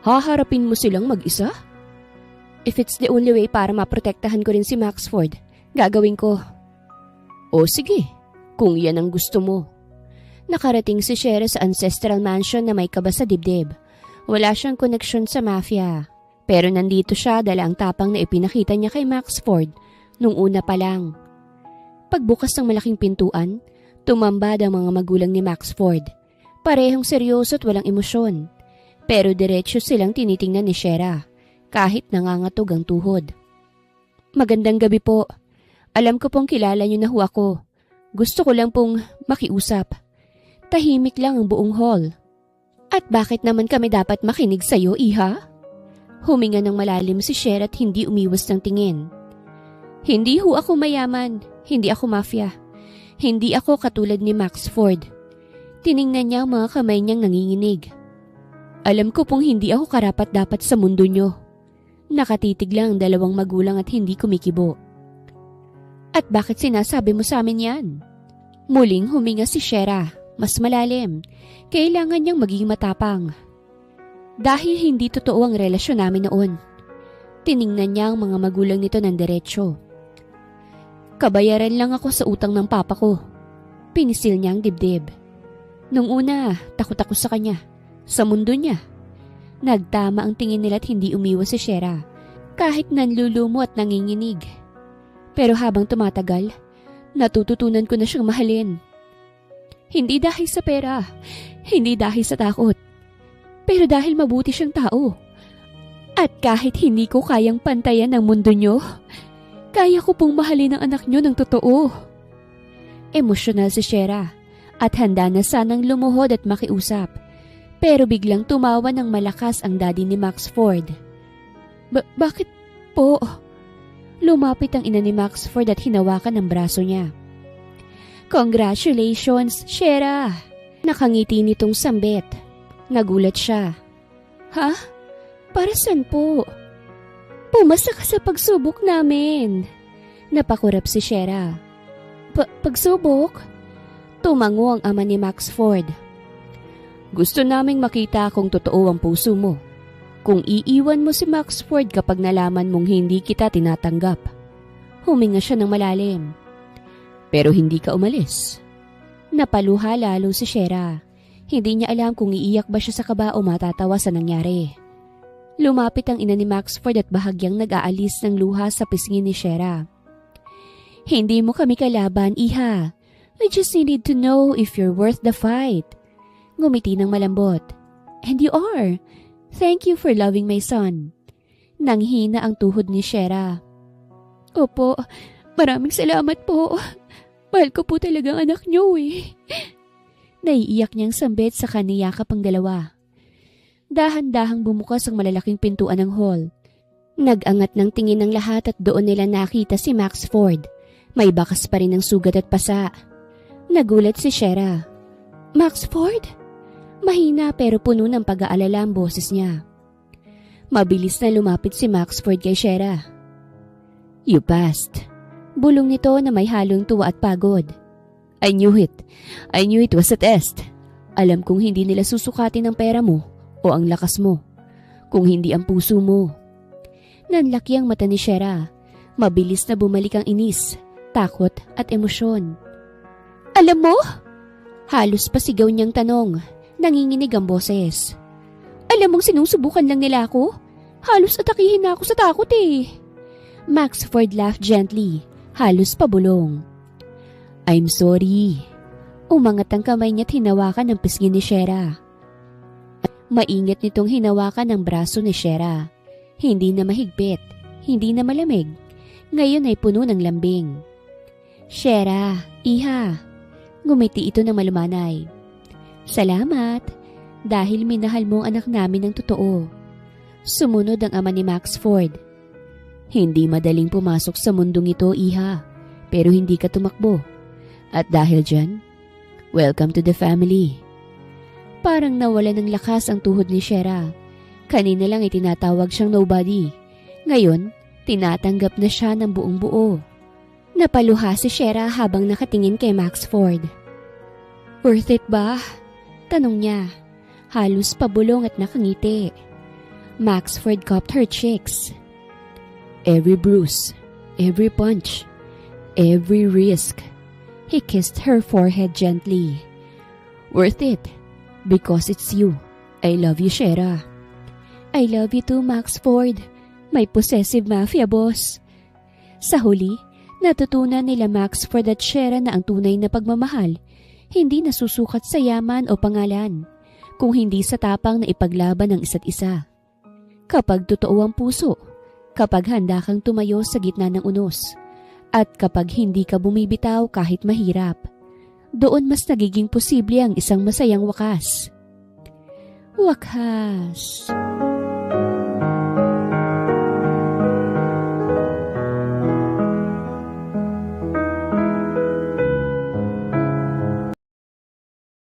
Haharapin mo silang mag-isa? If it's the only way para maprotektahan ko rin si Maxford, gagawin ko. O sige, kung yan ang gusto mo. Nakarating si Shera sa ancestral mansion na may kaba sa dibdib. Wala siyang koneksyon sa mafia. Pero nandito siya dala ang tapang na ipinakita niya kay Maxford nung una pa lang. Pagbukas ng malaking pintuan, tumambad ang mga magulang ni Maxford. Parehong seryoso at walang emosyon. Pero diretso silang tinitingnan ni Shera, kahit nangangatog ang tuhod. Magandang gabi po. Alam ko pong kilala niyo na ho ako. Gusto ko lang pong makiusap. Tahimik lang ang buong hall. At bakit naman kami dapat makinig sa'yo, Iha? Huminga ng malalim si Shera at hindi umiwas ng tingin. Hindi ho ako mayaman. Hindi ako mafia. Hindi ako katulad ni Maxford. Tiningnan niya ang mga kamay niyang nanginginig. Alam ko pong hindi ako karapat-dapat sa mundo niyo. Nakatitig lang ang dalawang magulang at hindi kumikibo. At bakit sinasabi mo sa amin yan? Muling huminga si Shera, mas malalim. Kailangan niyang maging matapang. Dahil hindi totoo ang relasyon namin noon. Tiningnan niya ang mga magulang nito ng diretsyo. Kabayaran lang ako sa utang ng papa ko. Pinisil niya ang dibdib. Nung una, takot ako sa kanya, sa mundo niya. Nagtama ang tingin nila at hindi umiwas si Shera, kahit nanlulumo at nanginginig. Pero habang tumatagal, natututunan ko na siyang mahalin. Hindi dahil sa pera, hindi dahil sa takot, pero dahil mabuti siyang tao. At kahit hindi ko kayang pantayan ang mundo niyo, kaya ko pong mahalin ang anak niyo ng totoo. Emosyonal si Shera at handa na sanang lumuhod at makiusap. Pero biglang tumawa ng malakas ang daddy ni Maxford. Bakit po? Lumapit ang ina ni Maxford at hinawakan ang braso niya. Congratulations, Shera! Nakangiti nitong sambit. Nagulat siya. Ha? Para saan po? Pumasa ka sa pagsubok namin. Napakurap si Shera. Pagsubok? Tumango ang ama ni Maxford. Gusto naming makita kung totoo ang puso mo. Kung iiwan mo si Maxford kapag nalaman mong hindi kita tinatanggap. Huminga siya ng malalim. Pero hindi ka umalis. Napaluha lalo si Shera. Hindi niya alam kung iiyak ba siya sa kaba o matatawa sa nangyari. Lumapit ang ina ni Maxford at bahagyang nag-aalis ng luha sa pisngi ni Shera. Hindi mo kami kalaban, iha. I just needed to know if you're worth the fight. Ngumiti ng malambot. And you are. Thank you for loving my son. Nanghina ang tuhod ni Shera. Opo, maraming salamat po. Mahal ko po talaga ang anak niyo eh. Naiiyak niyang sambit sa kaniyakap ang dalawa. Dahan-dahang bumukas ang malalaking pintuan ng hall. Nag-angat ng tingin ng lahat at doon nila nakita si Maxford. May bakas pa rin ng sugat at pasa. Nagulat si Shera. Maxford? Mahina pero puno ng pag-aalala ang boses niya. Mabilis na lumapit si Maxford kay Shera. You passed. Bulong nito na may halong tuwa at pagod. I knew it. I knew it was a test. Alam kong hindi nila susukatin ang pera mo o ang lakas mo, kung hindi ang puso mo. Nanlaki ang mata ni Shera. Mabilis na bumalik ang inis, takot at emosyon. Alam mo? Halos pasigaw niyang tanong. Nanginginig ang boses. Alam mong sinusubukan lang nila ako? Halos atakihin na ako sa takot eh. Maxford laughed gently, halos pabulong. I'm sorry. Umangat ang kamay niya at hinawakan ang pisngi ni Shera. Maingat nitong hinawakan ang braso ni Shera. Hindi na mahigpit, hindi na malamig. Ngayon ay puno ng lambing. Shera, iha. Ngumiti ito ng malumanay. Salamat, dahil minahal mo ang anak namin ng totoo. Sumunod ang ama ni Maxford. Hindi madaling pumasok sa mundong ito, iha, pero hindi ka tumakbo. At dahil dyan, welcome to the family. Parang nawala ng lakas ang tuhod ni Shera. Kanina lang itinatawag siyang nobody. Ngayon, tinatanggap na siya ng buong buo. Napaluha si Shera habang nakatingin kay Maxford. Worth it ba? Tanong niya. Halos pabulong at nakangiti. Maxford cupped her cheeks. Every bruise, every punch, every risk. He kissed her forehead gently. Worth it, because it's you. I love you, Shera. I love you too, Maxford. May possessive mafia boss. Sa huli, natutunan nila Maxford at Shera na ang tunay na pagmamahal hindi nasusukat sa yaman o pangalan, kung hindi sa tapang na ipaglaban ng isa't isa. Kapag totoo ang puso, kapag handa kang tumayo sa gitna ng unos, at kapag hindi ka bumibitaw kahit mahirap, doon mas nagiging posible ang isang masayang wakas. Wakas.